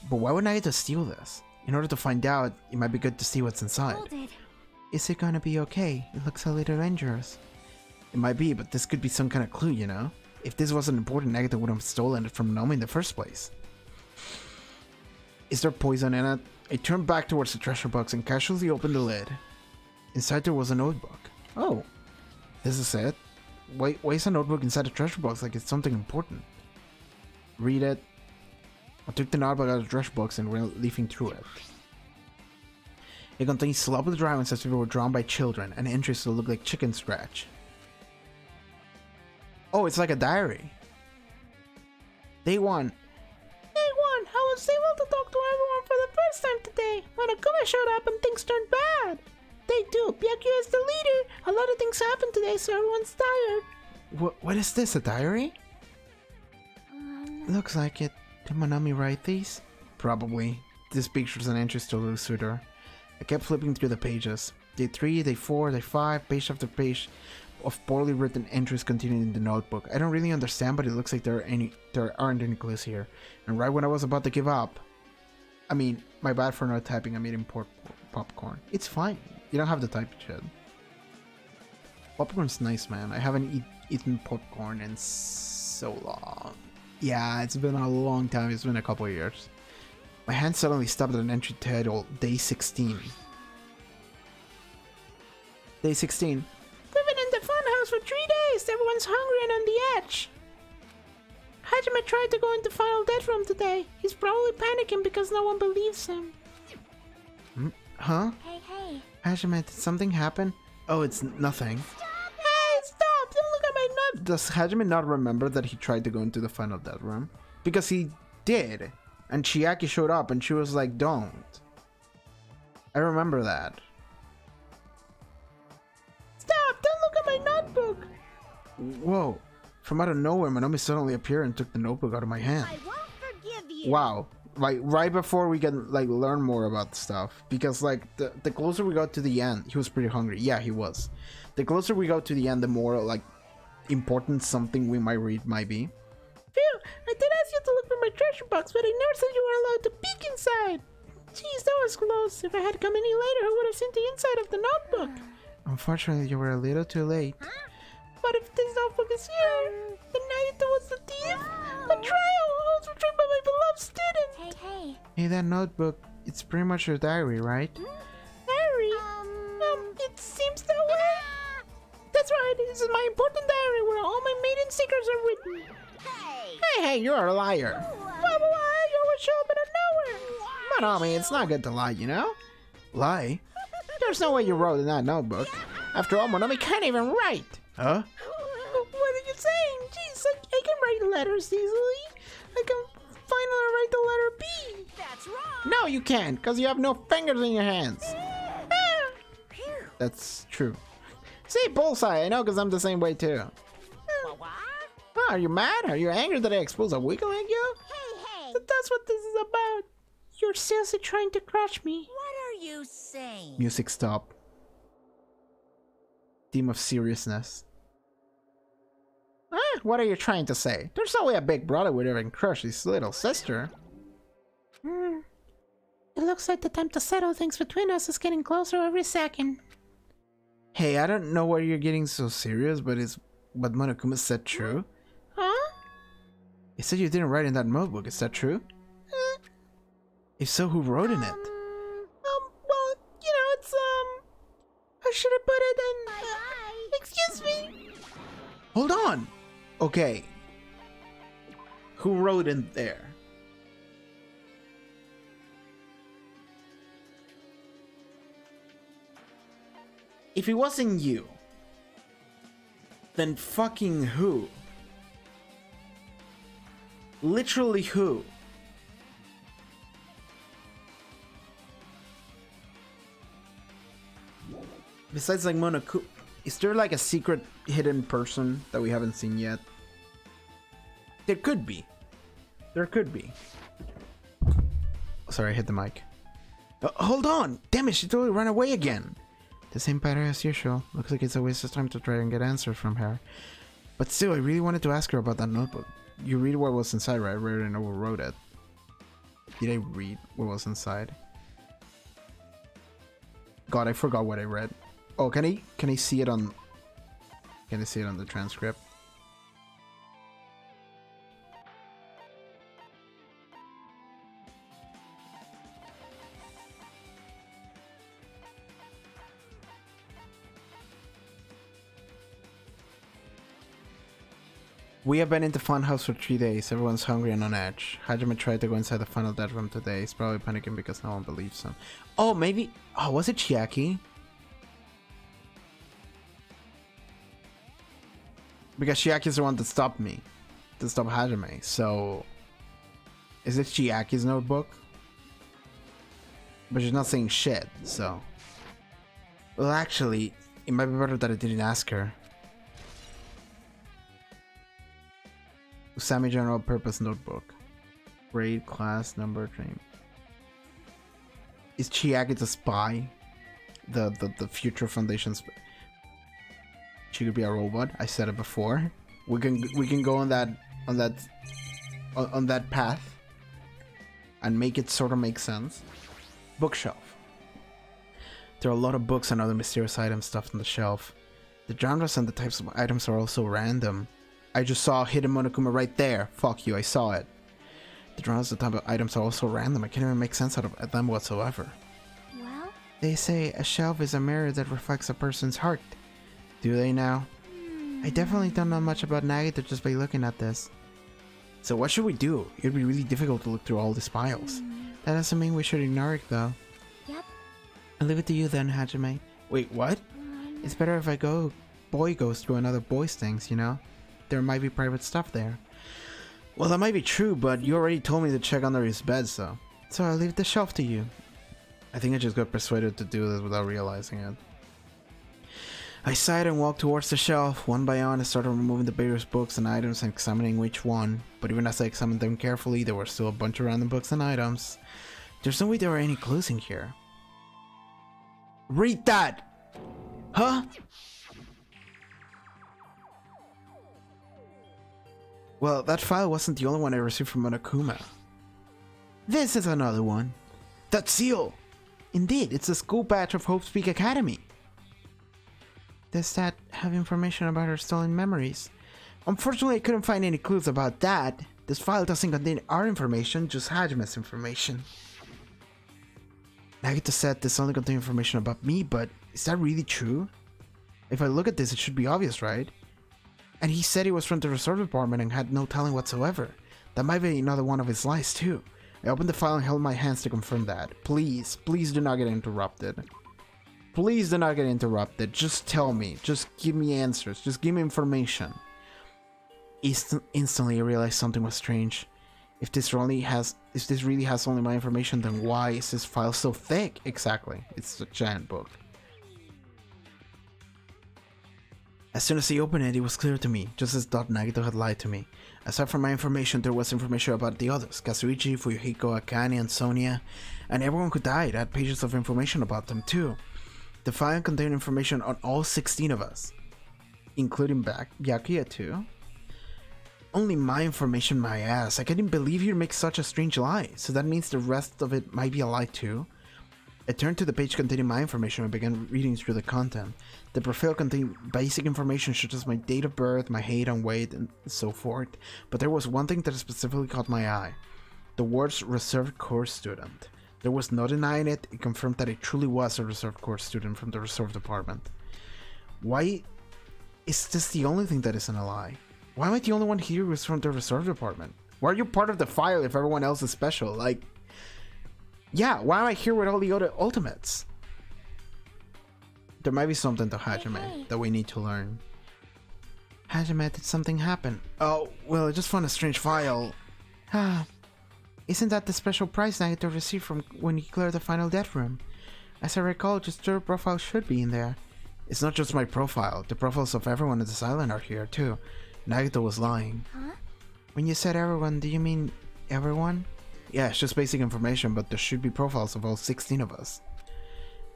But why would Nagito steal this? In order to find out, it might be good to see what's inside. Hold it. Is it gonna be okay? It looks a little dangerous. It might be, but this could be some kind of clue, you know? If this wasn't important, Nagito would have stolen it from Monomi in the first place. Is there poison in it? I turned back towards the treasure box and casually opened the lid. Inside there was a notebook. Oh, this is it? Why is a notebook inside a treasure box like it's something important? Read it. I took the notebook out of the treasure box and went leafing through it. It contains sloppy drawings as if it were drawn by children and entries that look like chicken scratch. Oh, it's like a diary. Day 1. Day 1, I was able to talk to everyone for the first time today. When Akuma showed up and things turned bad. Day 2, Byakuya is the leader. A lot of things happened today, so everyone's tired. What is this, a diary? Looks like it. Did Monomi write these? Probably. This picture's an entry to Lou Suitor. I kept flipping through the pages. Day 3, day 4, day 5, page after page. of poorly written entries continued in the notebook. I don't really understand, but it looks like there aren't any clues here. And right when I was about to give up, I mean, my bad for not typing. I'm eating popcorn. It's fine. You don't have to type shit. Popcorn's nice, man. I haven't eaten popcorn in so long. Yeah, it's been a long time. It's been a couple of years. My hand suddenly stopped at an entry titled Day 16. Day 16. We've been in the funhouse for 3 days. Everyone's hungry and on the edge. Hajime tried to go into final death room today. He's probably panicking because no one believes him. Huh? Hey. Hajime, did something happen? Oh, it's nothing. Hey, stop! Don't look at my nut! Does Hajime not remember that he tried to go into the final death room? Because he did. And Chiaki showed up and she was like, don't. I remember that. Stop! Don't look at my notebook! Whoa. From out of nowhere, Monomi suddenly appeared and took the notebook out of my hand. I won't forgive you. Wow. Like, right before we can, like, learn more about stuff. Because, like, the closer we got to the end, he was pretty hungry. Yeah, he was. The closer we go to the end, the more, like, important something we might read might be. Phew, I did ask you to look for my treasure box, but I never said you were allowed to peek inside. Jeez, that was close. If I had come any later, who would have seen the inside of the notebook? Unfortunately, you were a little too late. Huh? But if this notebook is here, then Nayuta was the thief? Betrayal! I was betrayed by my beloved student! Hey. Hey, that notebook, it's pretty much your diary, right? Diary? It seems that way. That's right, this is my important diary where all my maiden secrets are written. Hey, you're a liar. Why, you always show up out of nowhere. Monomi, it's not good to lie, you know? Lie? There's no way you wrote in that notebook. After all, Monomi can't even write. Huh? What are you saying? Jeez, I can write letters easily. I can finally write the letter B. That's wrong. No, you can't, because you have no fingers in your hands. That's true. See, bullseye, I know, because I'm the same way too. What? Oh, are you mad? Are you angry that I exposed a weakling like you? Hey. That's what this is about. You're seriously trying to crush me. What are you saying? Music stop. Theme of seriousness. What are you trying to say? There's no way a big brother would even crush his little sister. It looks like the time to settle things between us is getting closer every second. Hey, I don't know why you're getting so serious, but is what Monokuma said true? Huh? He said you didn't write in that notebook, is that true? If so, who wrote in it? Well, you know, it's, I should have put it in, excuse me. Hold on. Okay. Who wrote in there? If it wasn't you, then fucking who? Literally who? Besides, like, Monokuma, is there like a secret hidden person that we haven't seen yet? There could be. There could be. Sorry, I hit the mic. Hold on! Damn it, she totally ran away again! The same pattern as usual. Looks like it's a waste of time to try and get answers from her. But still, I really wanted to ask her about that notebook. You read what was inside, right? I already know who wrote it. Did I read what was inside? God, I forgot what I read. Oh, can I see it on... Can I see it on the transcript? We have been in the funhouse for 3 days. Everyone's hungry and on edge. Hajime tried to go inside the final death room today. He's probably panicking because no one believes him. Oh, maybe... Oh, was it Chiaki? Because Chiaki's the one that stopped me. To stop Hajime. So... Is it Chiaki's notebook? But she's not saying shit, so... Well, actually, it might be better that I didn't ask her. Usami General Purpose Notebook. Grade, class, number, train. Is Chiaki the spy? The future Foundation spy? She could be a robot. I said it before. We can go on that path and make it sort of make sense. Bookshelf. There are a lot of books and other mysterious items stuffed on the shelf. The genres and the types of items are also random. I just saw a hidden Monokuma right there. Fuck you, I saw it. The genres and the type of items are also random. I can't even make sense out of them whatsoever. Well? They say a shelf is a mirror that reflects a person's heart. Do they now? I definitely don't know much about Nagito just by looking at this. So what should we do? It'd be really difficult to look through all these files. That doesn't mean we should ignore it though. Yep. I'll leave it to you then, Hajime. Wait, what? It's better if boy goes through another boy's things, you know? There might be private stuff there. Well, that might be true, but you already told me to check under his bed, so I'll leave the shelf to you. I think I just got persuaded to do this without realizing it. I sighed and walked towards the shelf. One by one, I started removing the various books and items and examining each one. But even as I examined them carefully, there were still a bunch of random books and items. There's no way there were any clues in here. Read that! Huh? Well, that file wasn't the only one I received from Monokuma. This is another one. That seal! Indeed, it's the school badge of Hope's Peak Academy. Does that have information about her stolen memories? Unfortunately, I couldn't find any clues about that. This file doesn't contain our information, just Hajime's information. Nagito said this only contained information about me, but is that really true? If I look at this, it should be obvious, right? And he said he was from the reserve department and had no telling whatsoever. That might be another one of his lies too. I opened the file and held my hands to confirm that. Please, please do not get interrupted. Please do not get interrupted. Just tell me. Just give me answers. Just give me information. Instantly I realized something was strange. If this really has only my information, then why is this file so thick? Exactly. It's a giant book. As soon as I opened it, it was clear to me, just as thought Nagito had lied to me. Aside from my information, there was information about the others, Kazuichi, Fuyuhiko, Akane, and Sonia, and everyone who died had pages of information about them too. The file contained information on all 16 of us, including Byakuya too. Only my information, my ass. I couldn't believe you'd make such a strange lie, so that means the rest of it might be a lie too. I turned to the page containing my information and began reading through the content. The profile contained basic information such as my date of birth, my height and weight, and so forth, but there was one thing that specifically caught my eye. The words reserved course student. There was no denying it, it confirmed that I truly was a reserved course student from the reserve department. Why is this the only thing that isn't a lie? Why am I the only one here who's from the reserve department? Why are you part of the file if everyone else is special? Like, yeah, why am I here with all the other ultimates? There might be something to Hajime that we need to learn. Hajime, did something happen? Oh, well, I just found a strange file. Isn't that the special prize Nagito received from when he cleared the final death room? As I recall, just your profile should be in there. It's not just my profile. The profiles of everyone in this island are here, too. Nagito was lying. Huh? When you said everyone, do you mean everyone? Yeah, it's just basic information, but there should be profiles of all 16 of us.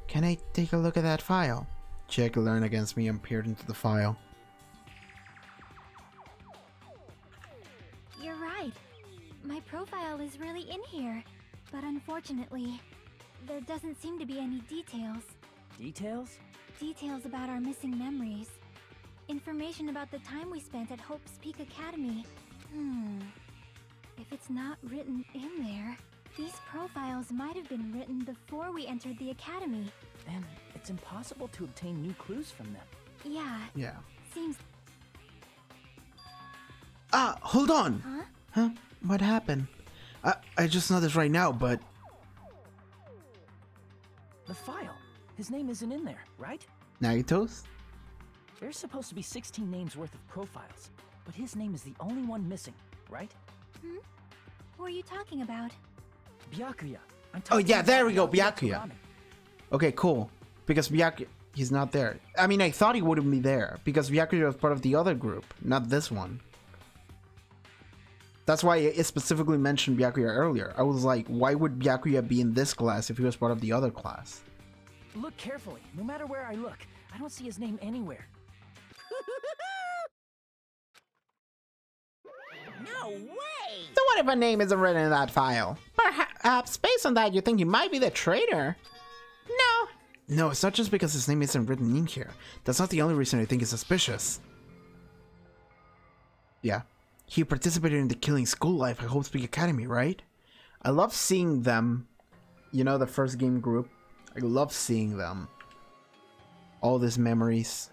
Can I take a look at that file? Check learn against me and peered into the file. You're right. My profile is really in here. But unfortunately, there doesn't seem to be any details. Details? Details about our missing memories. Information about the time we spent at Hope's Peak Academy. If it's not written in there, these profiles might have been written before we entered the academy. And it's impossible to obtain new clues from them. Yeah. Seems... Hold on! Huh? What happened? I just noticed right now, but... The file. His name isn't in there, right? Nagito's? There's supposed to be 16 names worth of profiles, but his name is the only one missing, right? Who are you talking about? Byakuya. Oh yeah, there we go, Byakuya. Okay, cool. Because Byakuya, he's not there. I mean, I thought he wouldn't be there, because Byakuya was part of the other group, not this one. That's why I specifically mentioned Byakuya earlier. I was like, why would Byakuya be in this class if he was part of the other class? Look carefully. No matter where I look, I don't see his name anywhere. No way! So what if a name isn't written in that file? Perhaps based on that you think he might be the traitor? No. No, it's not just because his name isn't written in here. That's not the only reason I think he's suspicious. Yeah. He participated in the Killing School Life at Hope Peak Academy, right? I love seeing them. You know, the first game group. I love seeing them. All these memories.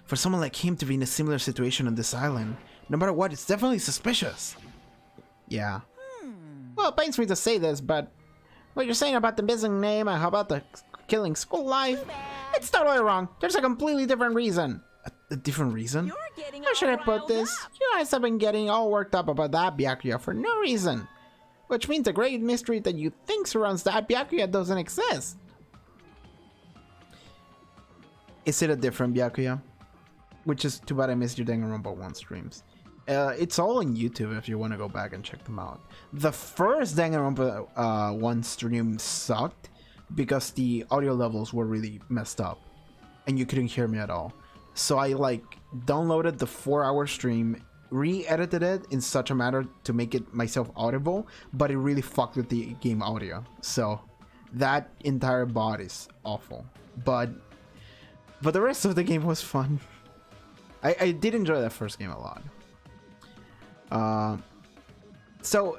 For someone like him to be in a similar situation on this island, no matter what, it's definitely suspicious. Yeah. Well, it pains me to say this, but what you're saying about the missing name and how about the Killing School Life, it's totally wrong. There's a completely different reason. A different reason? How should I put this? You guys have been getting all worked up about that Byakuya for no reason. Which means the great mystery that you think surrounds that Byakuya doesn't exist. Is it a different Byakuya? Which is too bad I missed your Danganronpa 1 streams. It's all on YouTube if you want to go back and check them out. The first Danganronpa 1 stream sucked because the audio levels were really messed up. And you couldn't hear me at all. So I like downloaded the 4-hour stream, re-edited it in such a manner to make it myself audible, but it really fucked with the game audio. So that entire bot is awful. But the rest of the game was fun. I did enjoy that first game a lot. So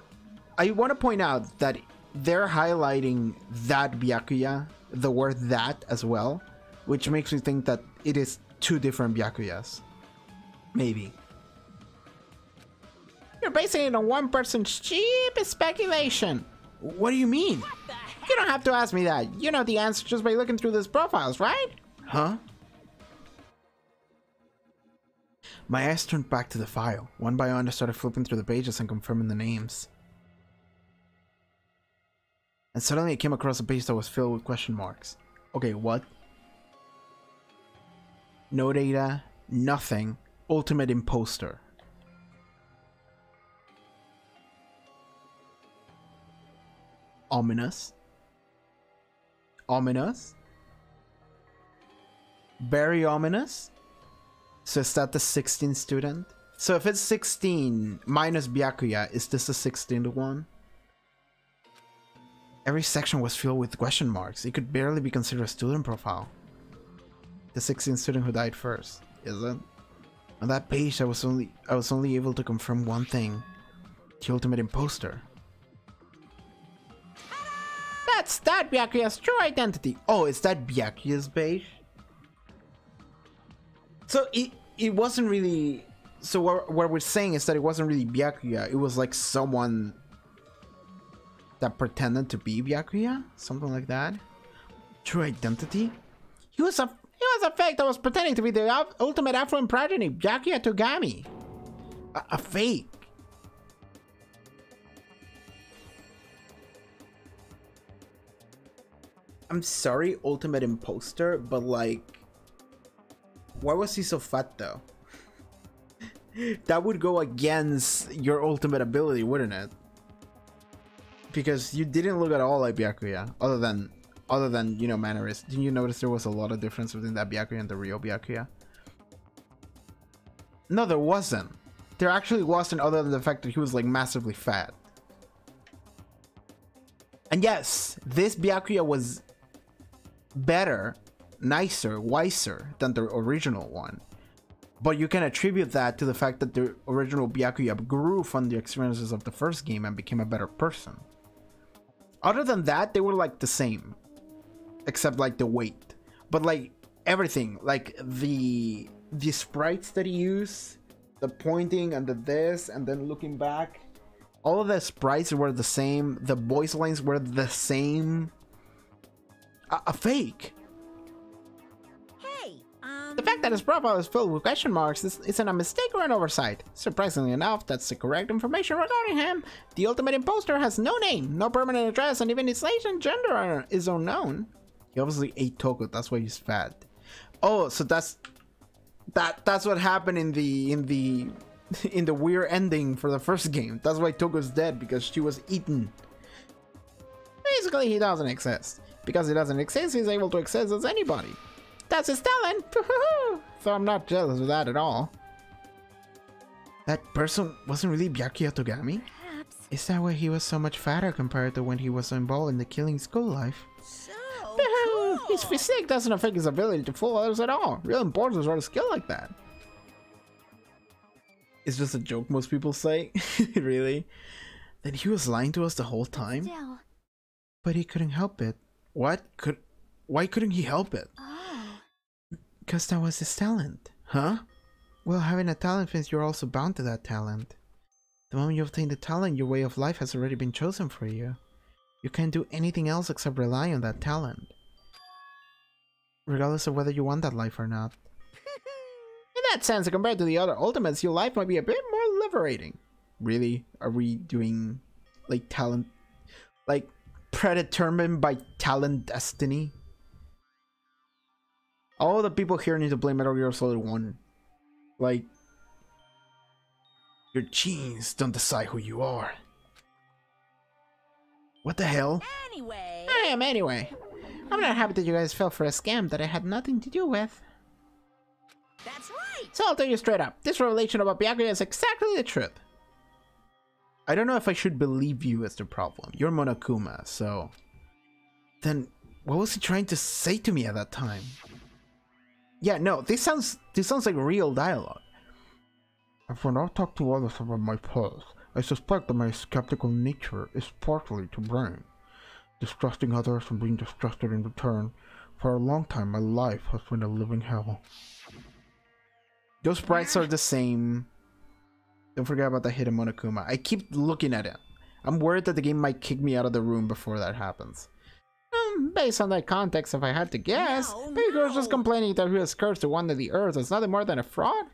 I want to point out that they're highlighting that Byakuya, the word that as well, which makes me think that it is two different Byakuyas. Maybe. You're basing it on one person's cheap speculation. What do you mean? You don't have to ask me that. You know the answer just by looking through these profiles, right? Huh? My eyes turned back to the file. One by one I started flipping through the pages and confirming the names. And suddenly I came across a page that was filled with question marks. Okay, what? No data, nothing. Ultimate Imposter. Ominous. Ominous. Very ominous. So is that the 16th student? So if it's 16 minus Byakuya, is this the 16th one? Every section was filled with question marks. It could barely be considered a student profile. The 16th student who died first, is it? On that page, I was only able to confirm one thing: the ultimate imposter. That's that Byakuya's true identity. Oh, is that Byakuya's page? So it wasn't really. So what we're saying is that it wasn't really Byakuya. It was like someone that pretended to be Byakuya, something like that. True identity. He was a fake that was pretending to be the ultimate affluent progeny, Byakuya Togami. A fake. I'm sorry, ultimate imposter, but like, why was he so fat though? That would go against your ultimate ability, wouldn't it? Because you didn't look at all like Byakuya, other than you know, mannerisms. Didn't you notice there was a lot of difference between that Byakuya and the real Byakuya? No, there wasn't. There actually wasn't, other than the fact that he was like massively fat. And yes, this Byakuya was better, nicer, wiser than the original one. But you can attribute that to the fact that the original Byakuya grew from the experiences of the first game and became a better person. Other than that, they were like the same. Except like the weight. But like everything, like the sprites that he used, the pointing and the this, and then looking back, all of the sprites were the same. The voice lines were the same. A fake. Hey, Um, The fact that his profile is filled with question marks isn't a mistake or an oversight. Surprisingly enough, that's the correct information regarding him. The ultimate imposter has no name, no permanent address, and even his age and gender is unknown. He obviously ate Toko, that's why he's fat. Oh, so that's what happened in the weird ending for the first game. That's why Toko's dead, because she was eaten. Basically, he doesn't exist. Because he doesn't exist, he's able to exist as anybody. That's his talent! So I'm not jealous of that at all. That person wasn't really Byakuya Togami? Perhaps. Is that why he was so much fatter compared to when he was involved in the killing school life? So His cool. physique doesn't affect his ability to fool others at all. Real importance are a skill like that. It's just a joke most people say. Really? Then he was lying to us the whole time? Still. But he couldn't help it. Why couldn't he help it? Oh. Because that was his talent. Huh? Well, having a talent means you're also bound to that talent. The moment you obtain the talent, your way of life has already been chosen for you. You can't do anything else except rely on that talent. Regardless of whether you want that life or not. In that sense, compared to the other ultimates, your life might be a bit more liberating. Really? Are we doing, like, talent... like, predetermined by talent destiny? All the people here need to play Metal Gear Solid 1. Like... your genes don't decide who you are. What the hell? Anyway. Anyway. I'm not happy that you guys fell for a scam that I had nothing to do with. That's right. So I'll tell you straight up, this revelation about Byakuya is exactly the truth. I don't know if I should believe you is the problem. You're Monokuma, so... Then, what was he trying to say to me at that time? Yeah, no, this sounds like real dialogue. And when I talk to others about my past, I suspect that my skeptical nature is partially to blame. Distrusting others and being distrusted in return. For a long time, my life has been a living hell. Those sprites are the same. Don't forget about the hidden Monokuma. I keep looking at it. I'm worried that the game might kick me out of the room before that happens. Based on that context, if I had to guess, No, Baby Girl's just no. complaining that he was cursed to wander the earth is nothing more than a fraud.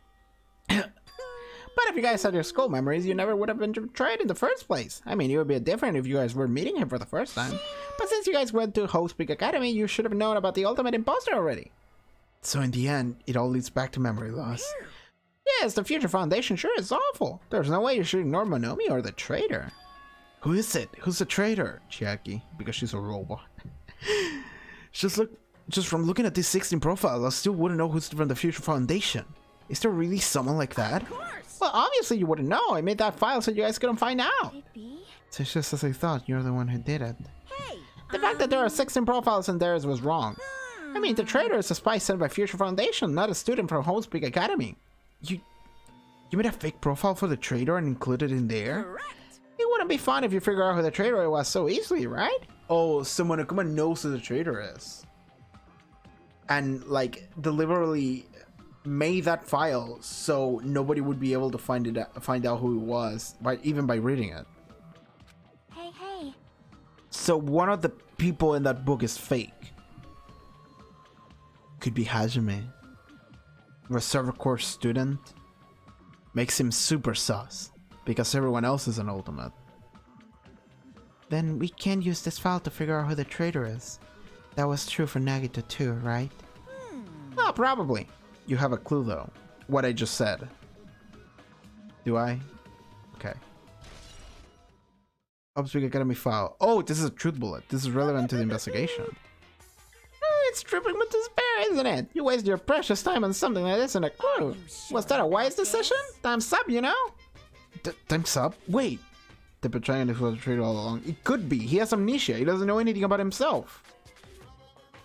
But if you guys had your school memories, you never would have been betrayed in the first place. I mean, it would be different if you guys were meeting him for the first time. But since you guys went to Hope's Peak Academy, you should have known about the ultimate imposter already. So in the end, it all leads back to memory loss. Yes, the Future Foundation sure is awful. There's no way you should ignore Monomi or the traitor. Who is it? Who's the traitor? Chiaki, because she's a robot. Just from looking at these 16 profiles, I still wouldn't know who's from the Future Foundation. Is there really someone like that? Of course. Well, obviously you wouldn't know. I made that file so you guys couldn't find out. Could it be? So it's just as I thought, you're the one who did it. Hey. The fact that there are 16 profiles in theirs was wrong. I mean, the traitor is a spy sent by Future Foundation, not a student from Hope's Peak Academy. You made a fake profile for the traitor and included it in there? Correct. It wouldn't be fun if you figure out who the traitor was so easily, right? Oh, so Monokuma knows who the traitor is. And, like, deliberately made that file so nobody would be able to find out who it was, even by reading it. Hey. So one of the people in that book is fake. Could be Hajime. Reserve Corps student. Makes him super sus. Because everyone else is an ultimate. Then we can't use this file to figure out who the traitor is. That was true for Nagito too, right? Well, probably. You have a clue though. What I just said. Do I? Okay. Upspeak Academy file. Oh, this is a truth bullet. This is relevant to the investigation. Oh, it's dripping with despair, isn't it? You wasted your precious time on something that isn't a clue. Was that a wise decision? Time's up, you know? Time's up? Wait. The protagonist was a traitor all along. It could be. He has amnesia. He doesn't know anything about himself.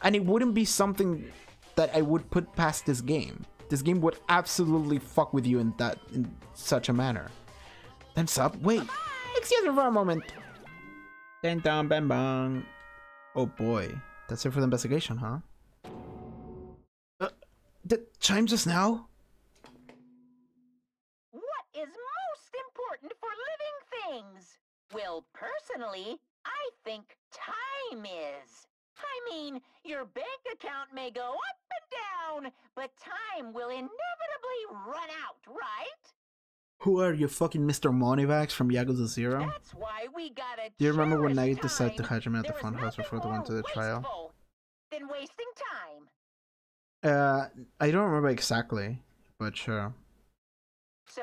And it wouldn't be something that I would put past this game. This game would absolutely fuck with you in such a manner. Time's up. Wait. Excuse me for a moment. Ding dong bang bang. Oh boy. That's it for the investigation, huh? The chime just now? What is most important for living things? Well, personally, I think time is. I mean, your bank account may go up and down, but time will inevitably run out, right? Who are you, fucking Mr. Moneybags from Yakuza 0? That's why we gotta. Do you remember when cherish Nagito said to time. Hajime at the There is fun house nothing before they went to more the trial? wasteful than wasting time. I don't remember exactly, but sure. So,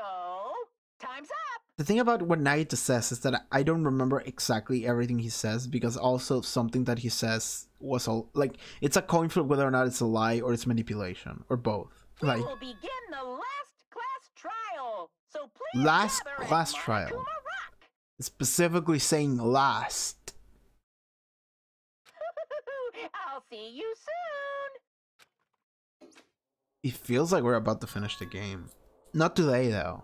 time's up. The thing about what Nagito says is that I don't remember exactly everything he says, because also something that he says was all like, it's a coin flip whether or not it's a lie or it's manipulation or both. We Like, will begin the last class trial, so please Last gather at class trial. Monokuma Rock. Specifically saying last. I'll see you soon. It feels like we're about to finish the game. Not today though.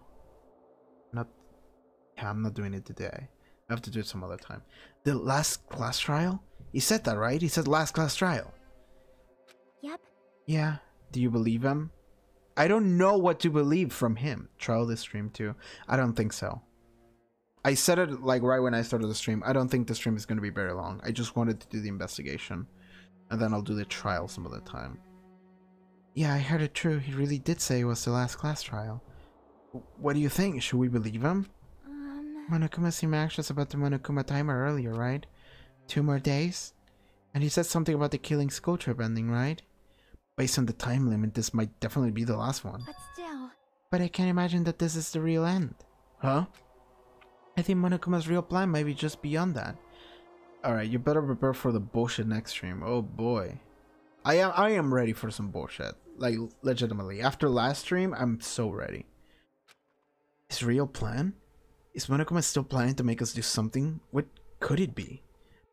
Yeah, I'm not doing it today. I have to do it some other time. The last class trial? He said that, right? He said last class trial. Yep. Yeah. Do you believe him? I don't know what to believe from him. Trial this stream too. I don't think so. I said it like right when I started the stream. I don't think the stream is going to be very long. I just wanted to do the investigation. And then I'll do the trial some other time. Yeah, I heard it true. He really did say it was the last class trial. What do you think? Should we believe him? Monokuma seemed anxious about the Monokuma timer earlier, right? 2 more days? And he said something about the killing school trip ending, right? Based on the time limit, this might definitely be the last one. But still... But I can't imagine that this is the real end. Huh? I think Monokuma's real plan might be just beyond that. Alright, you better prepare for the bullshit next stream. Oh boy. I am ready for some bullshit. Like, legitimately. After last stream, I'm so ready. His real plan? Is Monokuma still planning to make us do something? What could it be?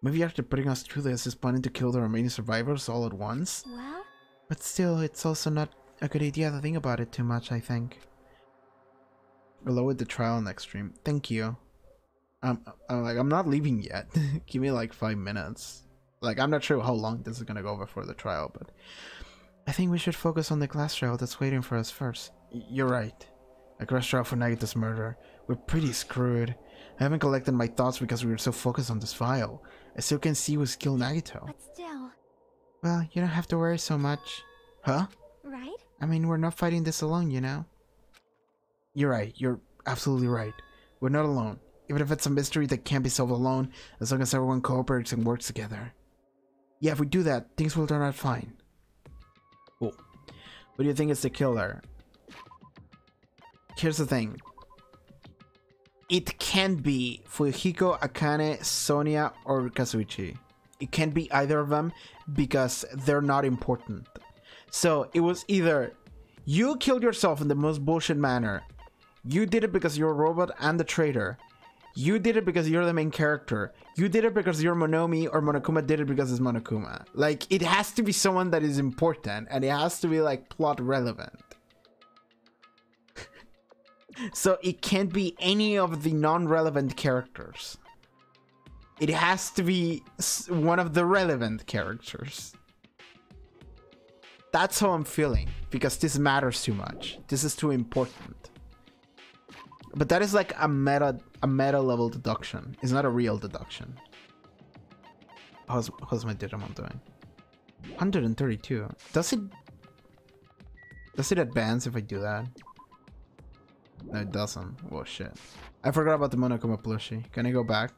Maybe after putting us through this, he's planning to kill the remaining survivors all at once? Well? But still, it's also not a good idea to think about it too much, I think. We'll lower the trial next stream. Thank you. I'm not leaving yet. Give me like 5 minutes. Like, I'm not sure how long this is gonna go before the trial, but... I think we should focus on the class trial that's waiting for us first. You're right. A class trial for Nagita's murder. We're pretty screwed. I haven't collected my thoughts because we were so focused on this file. I still can see who's killed Nagito. But still... Well, you don't have to worry so much. Huh? Right? I mean, we're not fighting this alone, you know? You're right. You're absolutely right. We're not alone. Even if it's a mystery that can't be solved alone, as long as everyone cooperates and works together. Yeah, if we do that, things will turn out fine. Cool. What do you think is the killer? Here's the thing. It can't be Fujiko, Akane, Sonia, or Kazuichi. It can't be either of them because they're not important. So it was either you killed yourself in the most bullshit manner, you did it because you're a robot and the traitor, you did it because you're the main character, you did it because you're Monomi, or Monokuma did it because it's Monokuma. Like, it has to be someone that is important and it has to be like plot relevant. So it can't be any of the non-relevant characters. It has to be one of the relevant characters. That's how I'm feeling, because this matters too much. This is too important. But that is like a meta level deduction. It's not a real deduction. How's my Digimon doing? 132. Does it advance if I do that? No, it doesn't. Oh shit. I forgot about the Monokuma plushie. Can I go back?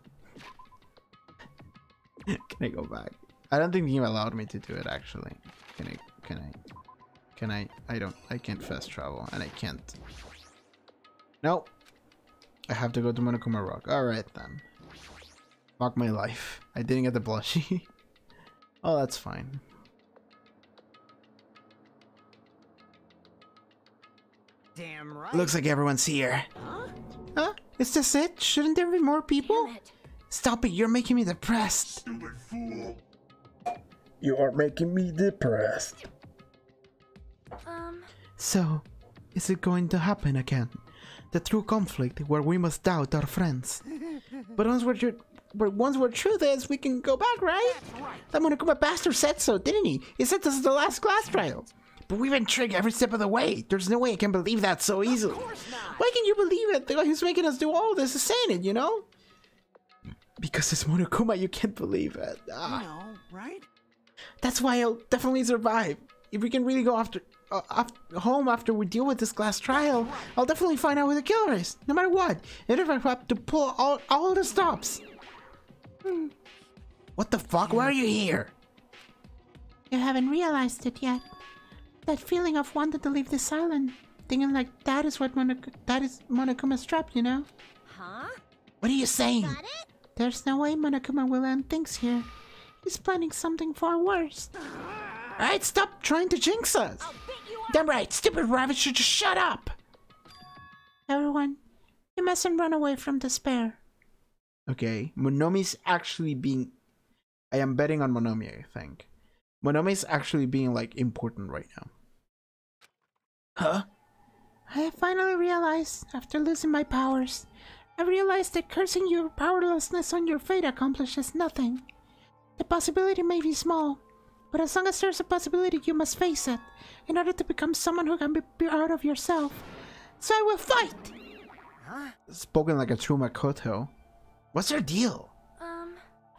Can I go back? I don't think the game allowed me to do it actually. Can I? I can't fast travel and I can't. Nope. I have to go to Monokuma Rock. Alright then. Fuck my life. I didn't get the plushie. Oh, that's fine. Damn right. Looks like everyone's here. Huh? Is this it? Shouldn't there be more people? Damn it. Stop it, you're making me depressed. Stupid fool. You are making me depressed. So, is it going to happen again? The true conflict where we must doubt our friends. But once we're through this, we can go back, right? That Monokuma bastard said so, didn't he? He said this is the last class trial. But we've been tricked every step of the way. There's no way I can believe that so easily. Why can you believe it? The guy who's making us do all this is saying it, you know? Because it's Monokuma, you can't believe it. You know, right? That's why I'll definitely survive. If we can really go home after we deal with this class trial, I'll definitely find out who the killer is, no matter what. And if I have to pull all the stops. What the fuck? Why are you here? You haven't realized it yet. That feeling of wanting to leave this island, thinking like that is Monokuma's trap, you know? Huh? What are you saying? Got it? There's no way Monokuma will end things here. He's planning something far worse. Alright, stop trying to jinx us! I'll beat you up. Damn right, stupid rabbit should just shut up! Everyone, you mustn't run away from despair. Okay, Monomi's actually being... I am betting on Monomi, I think. Monomi's actually being, like, important right now. Huh? I have finally realized, after losing my powers, I realized that cursing your powerlessness on your fate accomplishes nothing. The possibility may be small, but as long as there's a possibility, you must face it, in order to become someone who can be proud of yourself. So I will fight! Huh? Spoken like a true Makoto. What's her deal?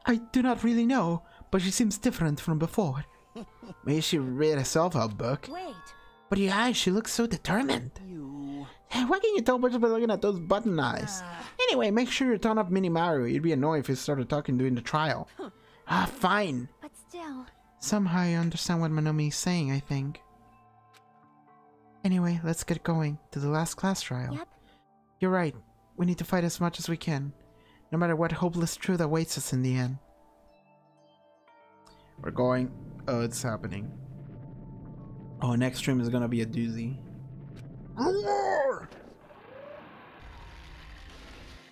I do not really know, but she seems different from before. Maybe she read a self-help book. Wait. But your eyes, she looks so determined. You... Hey, why can't you tell just by looking at those button eyes? Anyway, make sure you turn up Minimaru. It'd be annoying if you started talking during the trial. Fine. But still. Somehow I understand what Monomi is saying, I think. Anyway, let's get going to the last class trial. Yep. You're right. We need to fight as much as we can, no matter what hopeless truth awaits us in the end. We're going. Oh, it's happening. Oh, next stream is gonna be a doozy.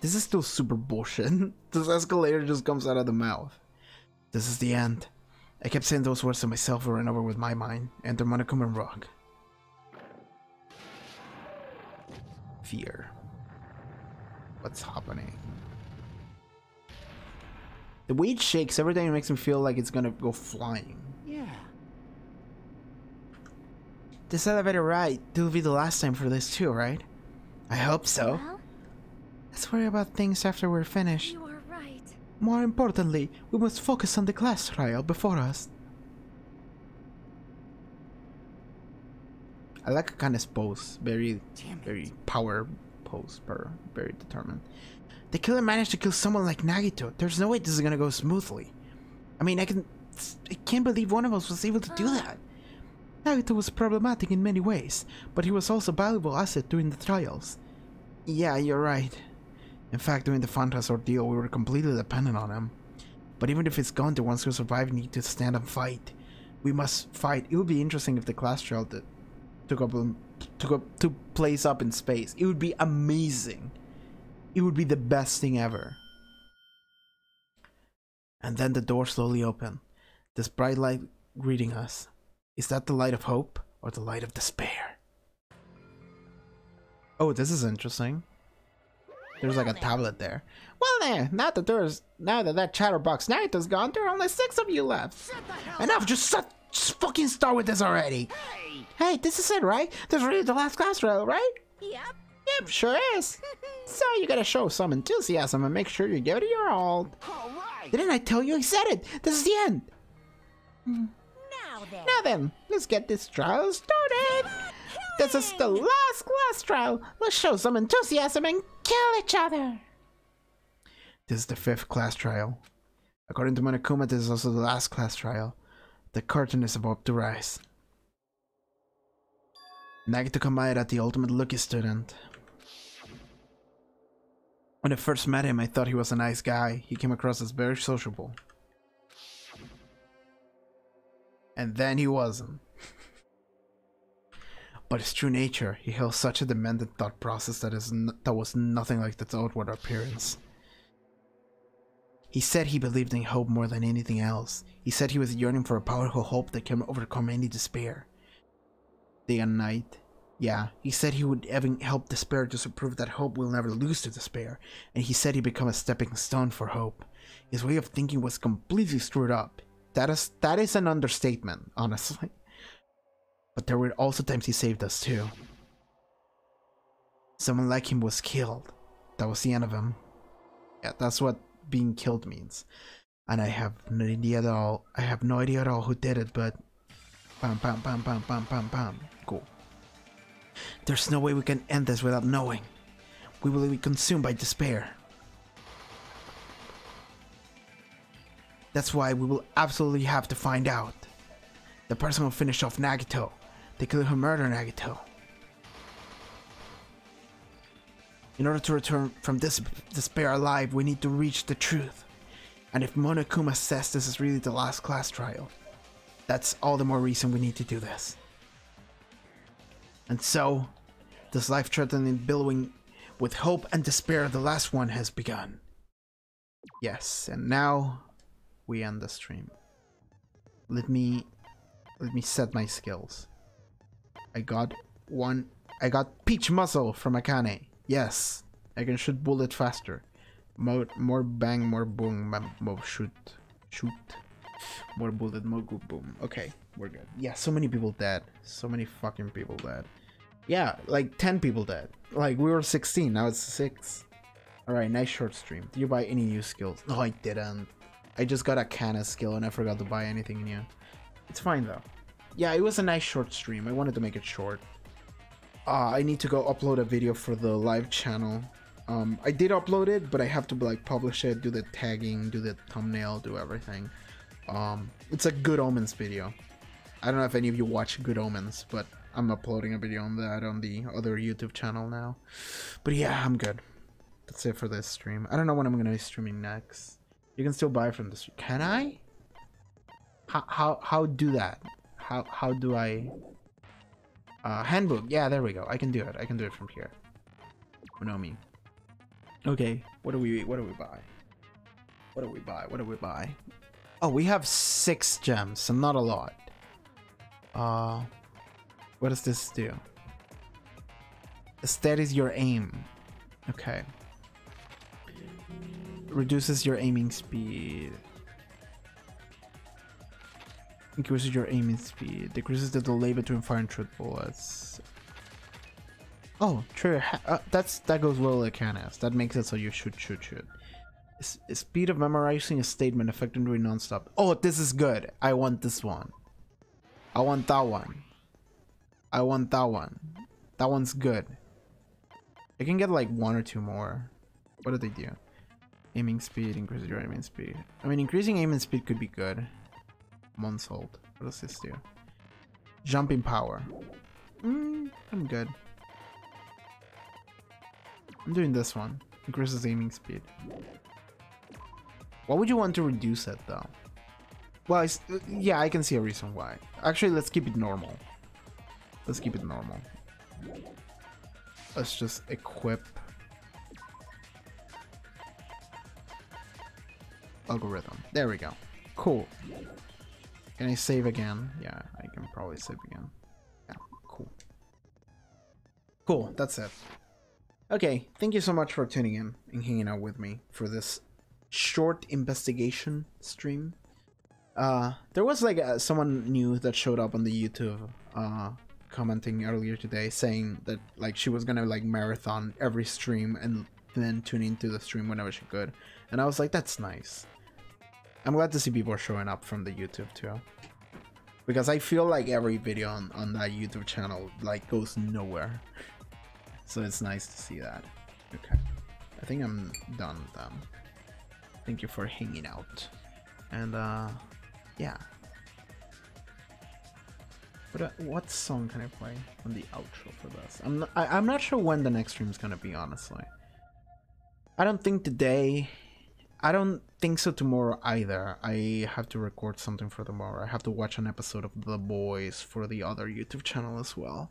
This is still super bullshit. This escalator just comes out of the mouth. This is the end. I kept saying those words to myself over and over with my mind. Enter Monokuma and Rock. Fear. What's happening? The way it shakes every time it makes me feel like it's gonna go flying. Yeah. This elevator ride will be the last time for this too, right? I hope so. Well, Let's worry about things after we're finished. you are right. More importantly, we must focus on the class trial before us. I like Akane's pose. Very power pose. Very determined. The killer managed to kill someone like Nagito. There's no way this is gonna go smoothly. I mean, I can't believe one of us was able to do that. Nagito was problematic in many ways, but he was also a valuable asset during the trials. Yeah, you're right. In fact, during the Fantas ordeal, we were completely dependent on him. But even if it's gone, the ones who survive need to stand and fight. We must fight. It would be interesting if the class trial took place up in space. It would be amazing. It would be the best thing ever. And then the door slowly opened. This bright light greeting us. Is that the light of hope or the light of despair? Oh, this is interesting. There's like a tablet there. Well there, now that that chatterbox Nagito's gone, there are only 6 of you left. Enough, just fucking start with this already. Hey, this is it, right? This is really the last class trial, right? Yep. Yep, sure is. So you gotta show some enthusiasm and make sure you give it your all. All right. Didn't I tell you? I said it. This is the end. Now then, let's get this trial started. This is the last class trial. Let's show some enthusiasm and kill each other. This is the 5th class trial. According to Monokuma, this is also the last class trial. The curtain is about to rise. Nagito Kamaeda, the ultimate lucky student. When I first met him, I thought he was a nice guy. He came across as very sociable. And then he wasn't. But his true nature, he held such a demanded thought process that was nothing like its outward appearance. He said he believed in hope more than anything else. He said he was yearning for a powerful hope that can overcome any despair. Day and night. Yeah, he said he would even help despair just to prove that hope will never lose to despair, and he said he'd become a stepping stone for hope. His way of thinking was completely screwed up. That is an understatement, honestly. But there were also times he saved us too. Someone like him was killed. That was the end of him. Yeah, that's what being killed means. And I have no idea at all. I have no idea at all who did it, but bam, bam, bam, bam, bam, bam, bam. Cool. There's no way we can end this without knowing. We will be consumed by despair. That's why we will absolutely have to find out. The person who finished off Nagito. The killer who murdered Nagito. In order to return from this despair alive, we need to reach the truth. And if Monokuma says this is really the last class trial, that's all the more reason we need to do this. And so, this life-threatening billowing With hope and despair, the last one has begun. Yes, and now we end the stream. Let me set my skills. I got peach muscle from Akane. Yes, I can shoot bullet faster. More bang, more boom, more shoot. More bullet, more good boom. Okay, we're good. Yeah, so many people dead. So many fucking people dead. Yeah, like 10 people dead. Like, we were 16, now it's 6. Alright, nice short stream. Did you buy any new skills? No, I didn't. I just got a Kana skill and I forgot to buy anything new. It's fine though. Yeah, it was a nice short stream. I wanted to make it short. I need to go upload a video for the live channel. I did upload it, but I have to like publish it, do the tagging, do the thumbnail, do everything. It's a Good Omens video. I don't know if any of you watch Good Omens, but I'm uploading a video on that on the other YouTube channel now. But yeah, I'm good. That's it for this stream. I don't know when I'm gonna be streaming next. You can still buy from the stream. Can I? How do that? How do I? Handbook. Yeah, there we go. I can do it. I can do it from here. Unomi. Okay. What do we buy? What do we buy? What do we buy? Oh, we have 6 gems, so not a lot. What does this do? Steadies your aim. Okay. Reduces your aiming speed. Increases your aiming speed. Decreases the delay between firing truth bullets. Oh, true. That goes well with Canas. That makes it so you shoot. Speed of memorizing a statement effectively non-stop. Oh, this is good. I want this one. I want that one. I want that one. That one's good. I can get like 1 or 2 more. What do they do? Aiming speed, increases your aiming speed. I mean, increasing aiming speed could be good. Monsold. What does this do? Jumping power. I'm good. I'm doing this one. Increases aiming speed. Why would you want to reduce it though? Well, yeah, I can see a reason why. Actually, let's keep it normal. Let's keep it normal. Let's just equip algorithm. There we go. Cool. Can I save again? Yeah, I can probably save again. Yeah, cool. Cool, that's it. Okay, thank you so much for tuning in and hanging out with me for this short investigation stream. There was like someone new that showed up on the YouTube commenting earlier today saying that like she was gonna like marathon every stream and then tune into the stream whenever she could, and I was like, that's nice. I'm glad to see people showing up from the YouTube too, because I feel like every video on that YouTube channel like goes nowhere, so it's nice to see that. Okay, I think I'm done with them. Thank you for hanging out, and yeah. But what song can I play on the outro for this? I'm not sure when the next stream is gonna be, honestly. I don't think today. I don't think so tomorrow either. I have to record something for tomorrow. I have to watch an episode of The Boys for the other YouTube channel as well.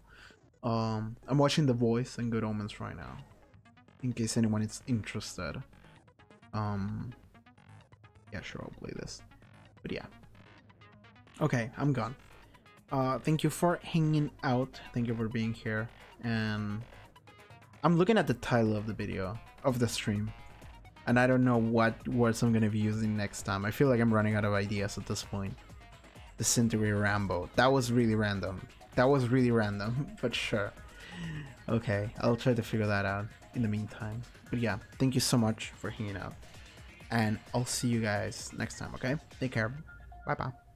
I'm watching The Voice and Good Omens right now, in case anyone is interested. Yeah, sure, I'll play this. But yeah. Okay, I'm gone. Thank you for hanging out. Thank you for being here. And I'm looking at the title of the video, of the stream, and I don't know what words I'm gonna be using next time. I feel like I'm running out of ideas at this point. Disintegrate Rambo. That was really random. That was really random, but sure. Okay, I'll try to figure that out in the meantime. But yeah, thank you so much for hanging out. And I'll see you guys next time, okay? Take care. Bye-bye.